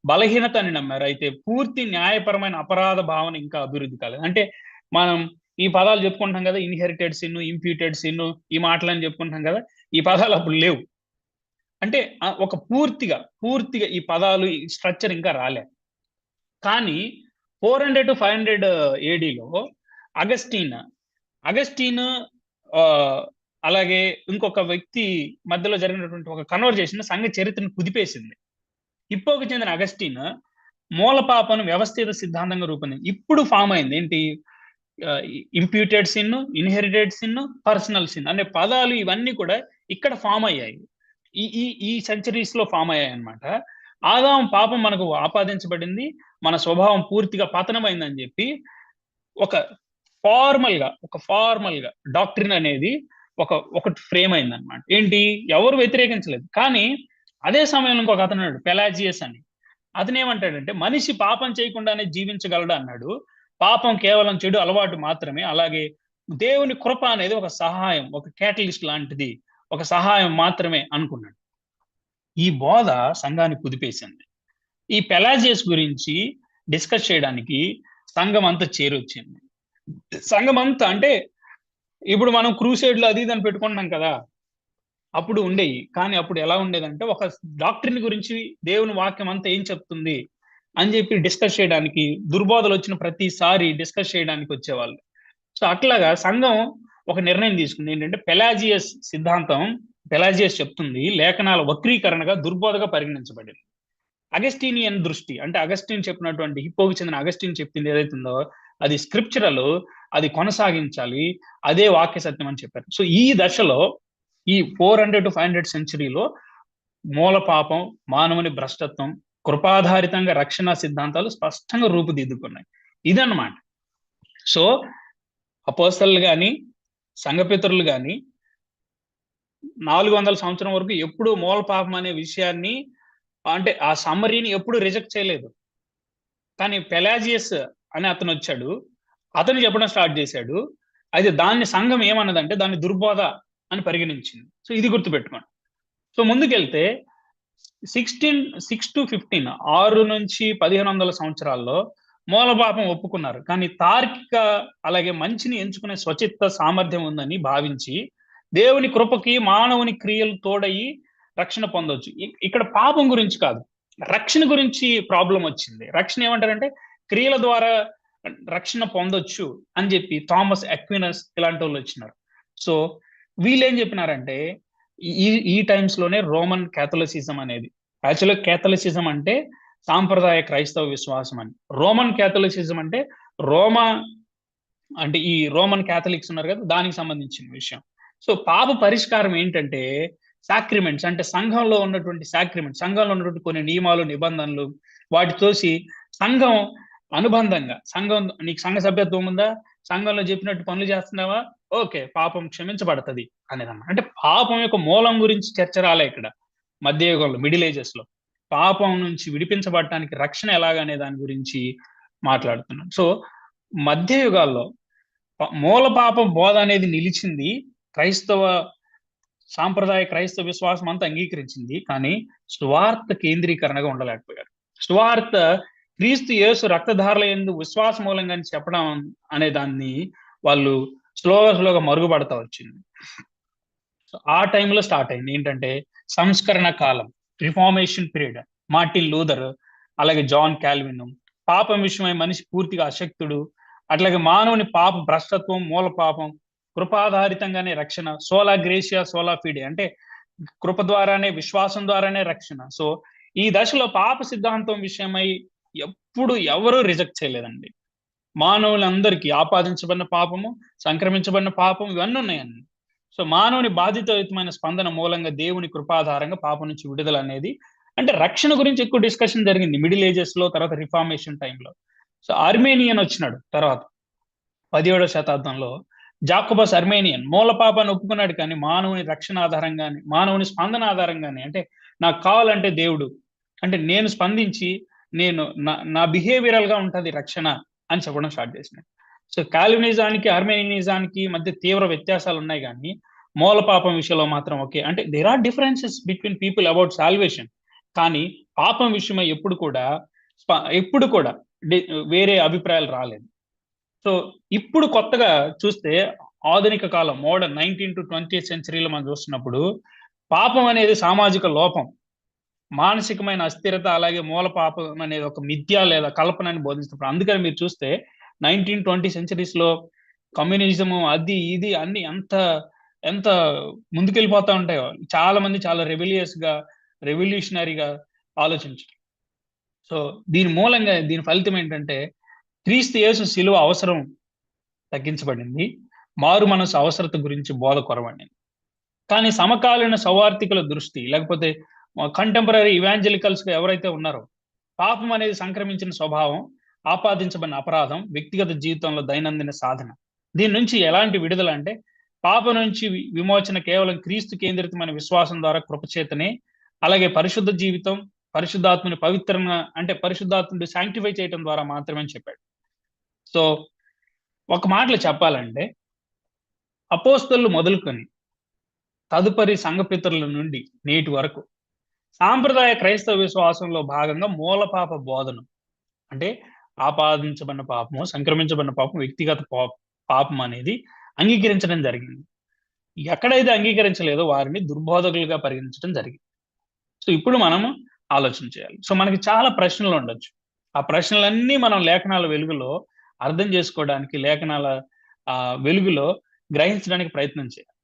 Speaker 1: బలహీనత అని నమ్మారు. అయితే పూర్తి న్యాయపరమైన అపరాధ భావన ఇంకా అభివృద్ధి కాలేదు. అంటే మనం ఈ పదాలు చెప్పుకుంటాం కదా, ఇన్హెరిటెడ్ సిన్, ఇంప్యూటెడ్ సిన్, ఈ మాటలని చెప్పుకుంటాం కదా, ఈ పదాలు అప్పుడు లేవు. అంటే ఒక పూర్తిగా ఈ పదాలు, ఈ స్ట్రక్చర్ ఇంకా రాలే. కానీ 400 to 500 ఏడీలో అగస్టీన్ అలాగే ఇంకొక వ్యక్తి మధ్యలో జరిగినటువంటి ఒక కన్వర్జేషన్ సంఘ చరిత్రను కుదిపేసింది. హిప్పోకి చెందిన అగస్టీన్ మూల పాపను వ్యవస్థిత సిద్ధాంతంగా రూపొందింది. ఇప్పుడు ఫామ్ అయింది ఏంటి? Imputed sin, inherited sin, personal sin అనే పదాలు ఇవన్నీ కూడా ఇక్కడ ఫామ్ అయ్యాయి. ఈ సెంచరీస్ లో ఫామ్ అయ్యాయి అన్నమాట. ఆదాము పాపం మనకు ఆపాదించబడింది, మన స్వభావం పూర్తిగా పతనమైందని చెప్పి ఒక ఫార్మల్ గా డాక్ట్రిన్ అనేది ఒకటి ఫ్రేమ్ అయింది అనమాట. ఏంటి? ఎవరు వ్యతిరేకించలేదు. కానీ అదే సమయంలో ఇంకొక అతను అన్నాడు, పెలాజియస్ అని. అతను ఏమంటాడంటే మనిషి పాపం చేయకుండానే జీవించగలడు అన్నాడు. పాపం కేవలం చెడు అలవాటు మాత్రమే, అలాగే దేవుని కృప అనేది ఒక సహాయం, ఒక క్యాటలిస్ట్ లాంటిది, ఒక సహాయం మాత్రమే అనుకున్నాడు. ఈ బోధ సంఘాన్ని కుదిపేసింది. ఈ పెలాజియస్ గురించి డిస్కస్ చేయడానికి సంఘం అంతా చేరొచ్చింది. సంఘం అంతా అంటే ఇప్పుడు మనం క్రూసేడ్లు అది ఇది అని పెట్టుకుంటున్నాం కదా, అప్పుడు ఉండేవి. కానీ అప్పుడు ఎలా ఉండేదంటే ఒక డాక్టరీని గురించి దేవుని వాక్యం అంతా ఏం చెప్తుంది అని చెప్పి డిస్కస్ చేయడానికి, దుర్బోధలు వచ్చిన ప్రతిసారి డిస్కస్ చేయడానికి వచ్చేవాళ్ళు. సో అట్లాగా సంఘం ఒక నిర్ణయం తీసుకుంది ఏంటంటే పెలాజియస్ చెప్తుంది లేఖనాల వక్రీకరణగా, దుర్బోధగా పరిగణించబడింది. అగస్టీనియన్ దృష్టి అంటే అగస్టిన్ చెప్పినటువంటి, హిప్పోకి చెందిన అగస్టిన్ చెప్పింది ఏదైతుందో అది స్క్రిప్చరల్, అది కొనసాగించాలి, అదే వాక్య సత్యం అని చెప్పారు. సో ఈ దశలో ఈ 400 to 500 సెంచరీలో మూల పాపం, మానవుని భ్రష్టత్వం, కృపాధారితంగా రక్షణ సిద్ధాంతాలు స్పష్టంగా రూపుదిద్దుకున్నాయి. ఇదన్నమాట. సో అపోస్తలులు గాని, సంఘపితరులు గాని 400 సంవత్సరం వరకు ఎప్పుడు మూల పాపం అనే విషయాన్ని, అంటే ఆ సమ్మరీని ఎప్పుడు రిజెక్ట్ చేయలేదు. కానీ పెలాజియస్ అనే అతను వచ్చాడు, అతను చెప్పడం స్టార్ట్ చేశాడు. అయితే దాన్ని సంఘం ఏమన్నదంటే దాన్ని దుర్బోధ అని పరిగణించింది. సో ఇది గుర్తుపెట్టుకోండి. సో ముందుకెళ్తే 6 to 15 6 నుంచి 1500 సంవత్సరాల్లో మూల పాపం ఒప్పుకున్నారు. కానీ తార్కిక అలాగే మంచిని ఎంచుకునే స్వచిత్త సామర్థ్యం ఉందని భావించి దేవుని కృపకి మానవుని క్రియలు తోడయి రక్షణ పొందొచ్చు. ఇక్కడ పాపం గురించి కాదు, రక్షణ గురించి ప్రాబ్లం వచ్చింది. రక్షణ ఏమంటారంటే క్రియల ద్వారా రక్షణ పొందొచ్చు అని చెప్పి థామస్ అక్వినస్ ఇలాంటి వాళ్ళు వచ్చినారు. సో వీళ్ళు ఏం చెప్పినారంటే ఈ టైమ్స్ లోనే రోమన్ క్యాథలిసిజం అనేది, యాక్చువల్గా క్యాథలిసిజం అంటే సాంప్రదాయ క్రైస్తవ విశ్వాసం అని, రోమన్ క్యాథలిసిజం అంటే రోమా, అంటే ఈ రోమన్ క్యాథలిక్స్ ఉన్నారు కదా, దానికి సంబంధించిన విషయం. సో పాప పరిష్కారం ఏంటంటే సాక్రిమెంట్స్, అంటే సంఘంలో ఉన్నటువంటి సాక్రిమెంట్స్, సంఘంలో ఉన్నటువంటి కొన్ని నియమాలు నిబంధనలు, వాటి తోసి సంఘం అనుబంధంగా, సంఘం నీకు సంఘ సభ్యత్వం ఉందా, సంఘంలో చెప్పినట్టు పనులు చేస్తున్నావా, ఓకే పాపం క్షమించబడుతుంది అనేదన్నమాట. అంటే పాపం యొక్క మూలం గురించి చర్చ రాలే ఇక్కడ మధ్యయుగంలో, మిడిల్ ఏజెస్ లో పాపం నుంచి విడిపించబడటానికి రక్షణ ఎలాగనే దాని గురించి మాట్లాడుతున్నాం. సో మధ్యయుగాల్లో మూల పాపం బోధ అనేది నిలిచింది, క్రైస్తవ సాంప్రదాయ క్రైస్తవ విశ్వాసం అంతా అంగీకరించింది, కానీ స్వార్థ కేంద్రీకరణగా ఉండలేకపోయారు. స్వార్థ క్రీస్తు యేసు రక్తధారల యందు విశ్వాస మూలంగా చెప్పడం అనే దాన్ని వాళ్ళు స్లోగా మరుగుపడతా వచ్చింది. ఆ టైంలో స్టార్ట్ అయింది ఏంటంటే సంస్కరణ కాలం, రిఫార్మేషన్ పీరియడ్. మార్టిన్ లూథర్, అలాగే జాన్ కాల్విన్ పాపం విషయమై మనిషి పూర్తిగా అశక్తుడు, అట్లాగే మానవుని పాప భ్రష్టత్వం, మూల పాపం, కృపాధారితంగానే రక్షణ, సోలా గ్రేషియా సోలా ఫిడే, అంటే కృప ద్వారానే, విశ్వాసం ద్వారానే రక్షణ. సో ఈ దశలో పాప సిద్ధాంతం విషయమై ఎప్పుడు ఎవరూ రిజెక్ట్ చేయలేదండి. మానవులందరికీ ఆపాదించబడిన పాపము, సంక్రమించబడిన పాపం ఇవన్నీ ఉన్నాయండి. సో మానవుని బాధితయుతమైన స్పందన మూలంగా దేవుని కృపాధారంగా పాపం నుంచి విడుదల అనేది, అంటే రక్షణ గురించి ఎక్కువ డిస్కషన్ జరిగింది మిడిల్ ఏజెస్ లో, తర్వాత రిఫార్మేషన్ టైంలో. సో అర్మేనియన్ వచ్చినాడు తర్వాత 17వ శతాబ్దంలో. జాకోబస్ అర్మేనియన్ మూల పాపాన్ని ఒప్పుకున్నాడు, కానీ మానవుని రక్షణ ఆధారంగానే, మానవుని స్పందన ఆధారంగానే, అంటే నాకు కావాలంటే దేవుడు, అంటే నేను స్పందించి నేను నా బిహేవియరల్ గా ఉంటది రక్షణ అని చెప్పడం స్టార్ట్ చేసినాడు. సో కాల్వినిజానికి అర్మేనియనిజానికి మధ్య తీవ్ర వ్యత్యాసాలు ఉన్నాయి, కానీ మూల పాపం విషయంలో మాత్రం ఓకే. అంటే there are differences between people about salvation, కానీ పాపం విషయమై ఎప్పుడు కూడా వేరే అభిప్రాయాలు రాలేదు. సో ఇప్పుడు కొత్తగా చూస్తే ఆధునిక కాలం, మోడర్న్ 19th to 20th సెంచరీలో మనం చూస్తున్నప్పుడు పాపం అనేది సామాజిక లోపం, మానసికమైన అస్థిరత, అలాగే మూల పాపం అనేది ఒక మిథ్య లేదా కల్పనని బోధిస్తున్నారు. అందుకని మీరు చూస్తే 1920 సెంచరీస్ లో కమ్యూనిజము అది ఇది అన్ని ఎంత ముందుకెళ్ళిపోతా ఉంటాయో, చాలా మంది చాలా రెవల్యూషనరీగా ఆలోచించారు. సో దీని మూలంగా దీని ఫలితం ఏంటంటే క్రీస్తు యేసు శిలువ అవసరం తగ్గించబడింది, మారు మనసు అవసరత గురించి బోధ కొరబడింది. కానీ సమకాలీన సౌవార్థికుల దృష్టి, లేకపోతే కంటెంపరీ ఇవాంజలికల్స్ ఎవరైతే ఉన్నారో, పాపం అనేది సంక్రమించిన స్వభావం, ఆపాదించబడిన అపరాధం, వ్యక్తిగత జీవితంలో దైనందిన సాధన. దీని నుంచి ఎలాంటి విడుదల అంటే పాపం నుంచి విమోచన కేవలం క్రీస్తు కేంద్రితమైన విశ్వాసం ద్వారా కృపచేతనే, అలాగే పరిశుద్ధ జీవితం, పరిశుద్ధాత్మని పవిత్రంగా, అంటే పరిశుద్ధాత్ముడు శాంక్టిఫై చేయడం ద్వారా మాత్రమే చెప్పాడు. సో ఒక మాటలో చెప్పాలంటే అపోస్తలు మొదలుకొని తదుపరి సంఘపితరుల నుండి నేటి వరకు సాంప్రదాయ క్రైస్తవ విశ్వాసంలో భాగంగా మూల పాప బోధన, అంటే ఆపాదించబడిన పాపము, సంక్రమించబడిన పాపం, వ్యక్తిగత పాపం అనేది అంగీకరించడం జరిగింది. ఎక్కడైతే అంగీకరించలేదో వారిని దుర్బోధకులుగా పరిగణించడం జరిగింది. సో ఇప్పుడు మనము ఆలోచన చేయాలి. సో మనకి చాలా ప్రశ్నలు ఉండొచ్చు, ఆ ప్రశ్నలన్నీ మనం లేఖనాల వెలుగులో అర్థం చేసుకోవడానికి, లేఖనాల వెలుగులో గ్రహించడానికి ప్రయత్నం చేయాలి.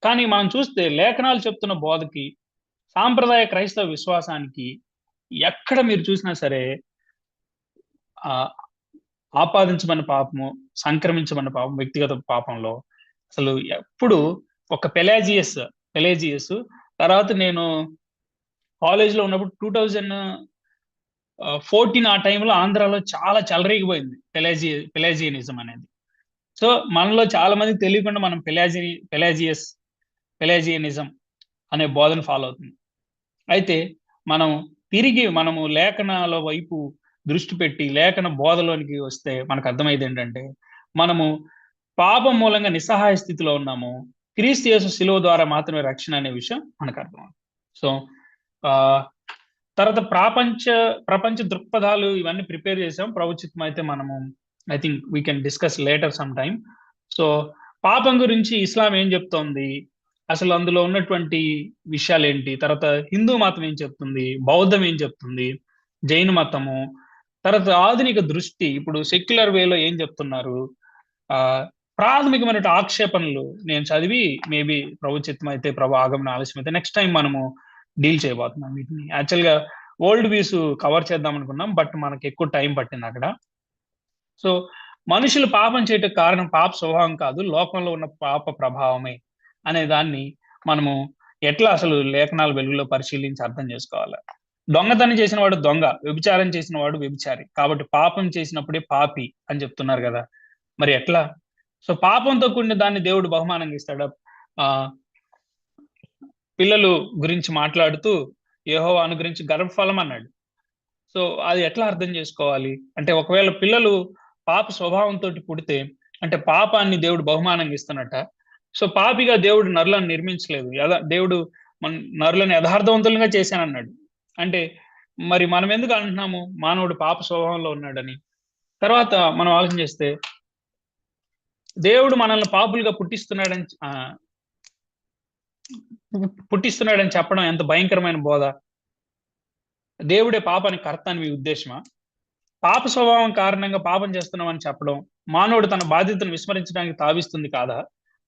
Speaker 1: కానీ మనం చూస్తే లేఖనాలు చెప్తున్న బోధకి, సాంప్రదాయ క్రైస్తవ విశ్వాసానికి ఎక్కడ మీరు చూసినా సరే ఆపాదించబడిన పాపము, సంక్రమించబడిన పాపం, వ్యక్తిగత పాపంలో అసలు ఎప్పుడు ఒక పెలాజియస్ తర్వాత నేను కాలేజీలో ఉన్నప్పుడు 2014 ఆ టైంలో ఆంధ్రాలో చాలా చెలరేగిపోయింది పెలాజియనిజం అనేది. సో మనలో చాలా మందికి తెలియకుండా మనం పెలాజియనిజం అనే బోధన ఫాలో అవుతుంది. అయితే మనం మనము లేఖనాల వైపు దృష్టి పెట్టి లేఖన బోధలోనికి వస్తే మనకు అర్థమైంది ఏంటంటే, మనము పాపం మూలంగా నిస్సహాయ స్థితిలో ఉన్నాము. క్రీస్తు యేసు శిలువ ద్వారా మాత్రమే రక్షణ అనే విషయం మనకు అర్థమవుతుంది. సో ఆహ్, తర్వాత ప్రపంచ దృక్పథాలు ఇవన్నీ ప్రిపేర్ చేసాం. ప్రభు చిత్తం అయితే మనము I think we can discuss later some time. So పాపం గురించి ఇస్లాం ఏం చెప్తోంది? అసలు అందులో ఉన్నటువంటి విషయాలేంటి? తర్వాత హిందూ మతం ఏం చెప్తుంది? బౌద్ధం ఏం చెప్తుంది? జైన మతము, తర్వాత ఆధునిక దృష్టి ఇప్పుడు సెక్యులర్ వేలో ఏం చెప్తున్నారు? ఆహ్, ప్రాథమికమైన ఆక్షేపణలు నేను చదివి మేబీ ప్రభు చిత్తం అయితే, ప్రభు ఆగమన ఆలస్యం అయితే నెక్స్ట్ టైమ్ మనము డీల్ చేయబోతున్నాం వీటిని. యాక్చువల్‌గా వరల్డ్ వ్యూస్ కవర్ చేద్దాం అనుకున్నాం. బట్ మనకి ఎక్కువ టైం పట్టిందక్కడ. సో మనుషులు పాపం చేయటకు కారణం పాప స్వభావం కాదు, లోకంలో ఉన్న పాప ప్రభావమే అనే దాన్ని మనము ఎట్లా అసలు లేఖనాల వెలుగులో పరిశీలించి అర్థం చేసుకోవాలి. దొంగతనం చేసిన వాడు దొంగ, వ్యభిచారం చేసిన వాడు వ్యభిచారి. కాబట్టి పాపం చేసినప్పుడే పాపి అని చెప్తున్నారు కదా! మరి ఎట్లా? సో పాపంతో కూడిన దాన్ని దేవుడు బహుమానంగా ఇస్తాడా? ఆహ్, పిల్లలు గురించి మాట్లాడుతూ యెహోవా అనుగ్రహించి గర్భఫలం అన్నాడు. సో అది ఎట్లా అర్థం చేసుకోవాలి? అంటే ఒకవేళ పిల్లలు పాప స్వభావంతోటి పుడితే, అంటే పాపాన్ని దేవుడు బహుమానంగా ఇస్తున్నట్ట? సో పాపిగా దేవుడు నరులను నిర్మించలేదు. దేవుడు నరులను యథార్థవంతులుగా చేశానన్నాడు. అంటే మరి మనం ఎందుకు అంటున్నాము మానవుడు పాప స్వభావంలో ఉన్నాడని? తర్వాత మనం ఆలోచన చేస్తే, దేవుడు మనల్ని పాపులుగా పుట్టిస్తున్నాడని చెప్పడం ఎంత భయంకరమైన బోధ! దేవుడే పాపానికి కర్త అని మీ ఉద్దేశమా? పాప స్వభావం కారణంగా పాపం చేస్తున్నామని చెప్పడం, మానవుడు తన బాధ్యతను విస్మరించడానికి తావిస్తుంది కాదా?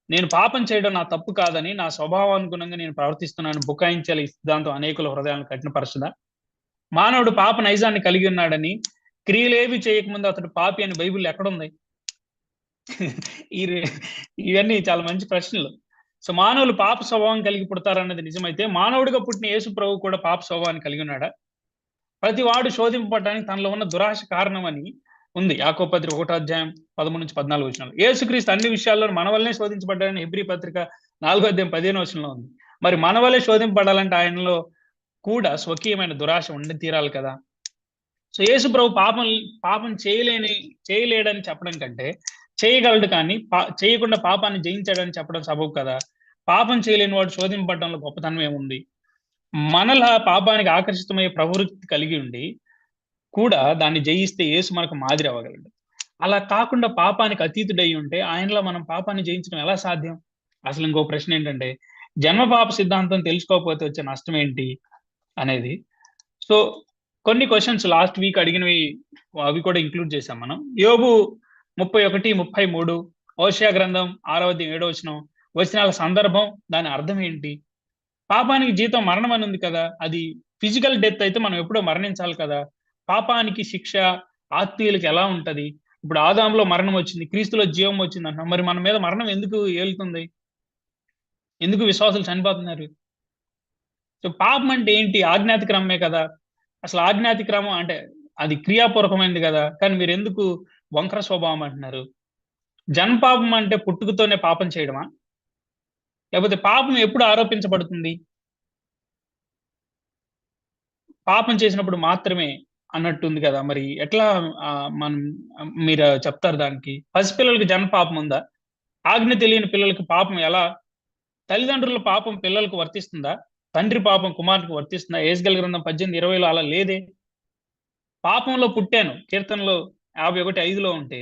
Speaker 1: నేను పాపం చేయడం నా తప్పు కాదని, నా స్వభావానుగుణంగా నేను ప్రవర్తిస్తున్నానని బుకాయించాలి ఈ సిద్ధాంతం అనేకుల హృదయాలను కఠినపరచదా? మానవుడు పాప నైజాన్ని కలిగి ఉన్నాడని, క్రియలేవి చేయకముందు అతడు పాపి అని బైబిల్‌లో ఎక్కడుంది? ఈ రె ఇవన్నీ చాలా మంచి ప్రశ్నలు. సో మానవులు పాప స్వభావం కలిగి పుడతారన్నది నిజమైతే, మానవుడిగా పుట్టిన యేసు ప్రభు కూడా పాప స్వభావాన్ని కలిగి ఉన్నాడా? ప్రతివాడు శోధింపబడడానికి తనలో ఉన్న దురాశ కారణమని ఉంది. యాకోబు పత్రిక 1 అధ్యాయం 13-14 వచనాలు. యేసుక్రీస్తు అన్ని విషయాల్లో మన వల్లనే శోధించబడ్డాడని హెబ్రీ పత్రిక 4 అధ్యాయం 15 వచనంలో ఉంది. మరి మన వల్లే శోధింపబడాలంటే ఆయనలో కూడా స్వకీయమైన దురాశ ఉండి తీరాలి కదా! సో యేసు ప్రభు పాపం చేయలేడని చెప్పడం కంటే, చేయగలడు కానీ చేయకుండా పాపాన్ని జయించాడని చెప్పడం సబబు కదా! పాపం చేయలేని వాడు శోధింపబడడంలో గొప్పతనం ఏముంది? మనలా పాపానికి ఆకర్షితమయ్యే ప్రవృత్తి కలిగి ఉండి కూడా దాన్ని జయిస్తే యేసు మనకు మాదిరి అవ్వగలడు. అలా కాకుండా పాపానికి అతీతుడై ఉంటే ఆయనలో మనం పాపాన్ని జయించడం ఎలా సాధ్యం? అసలు ఇంకో ప్రశ్న ఏంటంటే, జన్మ పాప సిద్ధాంతం తెలుసుకోకపోతే వచ్చే నష్టం ఏంటి అనేది. సో కొన్ని క్వెషన్స్ లాస్ట్ వీక్ అడిగినవి అవి కూడా ఇంక్లూడ్ చేసాం మనం. యోబు 31, 33, హోషేయ గ్రంథం 6వ అధ్యాయం 7వ వచనం, వచనాల సందర్భం, దాని అర్థం ఏంటి? పాపానికి జీతం మరణం అని ఉంది కదా! అది ఫిజికల్ డెత్ అయితే మనం ఎప్పుడో మరణించాలి కదా! పాపానికి శిక్ష ఆత్మీయులకి ఎలా ఉంటది? ఇప్పుడు ఆదాములో మరణం వచ్చింది, క్రీస్తులో జీవం వచ్చిందంటున్నాం. మరి మన మీద మరణం ఎందుకు ఏలుతుంది? ఎందుకు విశ్వాసులు చనిపోతున్నారు? సో పాపం అంటే ఏంటి? ఆజ్ఞాతిక్రమమే కదా! అసలు ఆజ్ఞాతిక్రమం అంటే అది క్రియాపూర్వకమైనది కదా! కానీ మీరెందుకు వంకర స్వభావం అంటున్నారు? జన్మపాపం అంటే పుట్టుకతోనే పాపం చేయడమా? లేకపోతే పాపం ఎప్పుడు ఆరోపించబడుతుంది? పాపం చేసినప్పుడు మాత్రమే అన్నట్టుంది కదా! మరి ఎట్లా మనం మీరు చెప్తారు దానికి? పసిపిల్లలకి జన్మ పాపం ఉందా? ఆజ్ఞ తెలియని పిల్లలకి పాపం ఎలా? తల్లిదండ్రుల పాపం పిల్లలకు వర్తిస్తుందా? తండ్రి పాపం కుమారుడికి వర్తిస్తుందా? యెహెజ్కేలు గ్రంథం 18:20లో అలా లేదే. పాపంలో పుట్టాను కీర్తనలో 51:5లో ఉంటే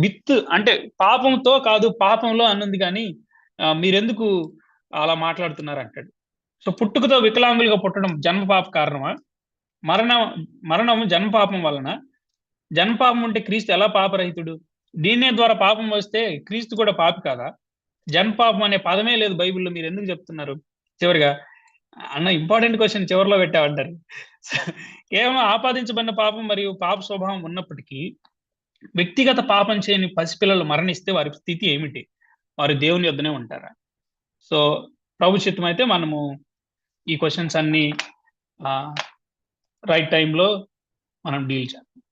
Speaker 1: విత్ అంటే పాపంతో కాదు పాపంలో అనుంది గాని మీరెందుకు అలా మాట్లాడుతున్నారంటాడు. సో పుట్టుకతో వికలాంగులుగా పుట్టడం జన్మ పాప కారణమా? మరణం మరణం జన్మ పాపం వలన. జన్మ పాపం ఉంటే క్రీస్తు ఎలా పాపరహితుడు? DNA ద్వారా పాపం వస్తే క్రీస్తు కూడా పాపి కాదా? జన్మ పాపం అనే పదమే లేదు బైబిల్‌లో, మీరెందుకు చెప్తున్నారు? చివరగా అన్న ఇంపార్టెంట్ క్వెషన్ చివరిలో పెట్టావంటారు. కేవలం ఆపాదించబడిన పాపం మరియు పాప స్వభావం ఉన్నప్పటికీ వ్యక్తిగత పాపం చేయని పసిపిల్లలు మరణిస్తే వారి స్థితి ఏమిటి? వారు దేవుని యొద్దనే ఉంటారా? సో, ప్రభు చిత్తమైతే మనము ఈ క్వెషన్స్ అన్నీ రైట్ టైంలో మనం డీల్ చేద్దాం.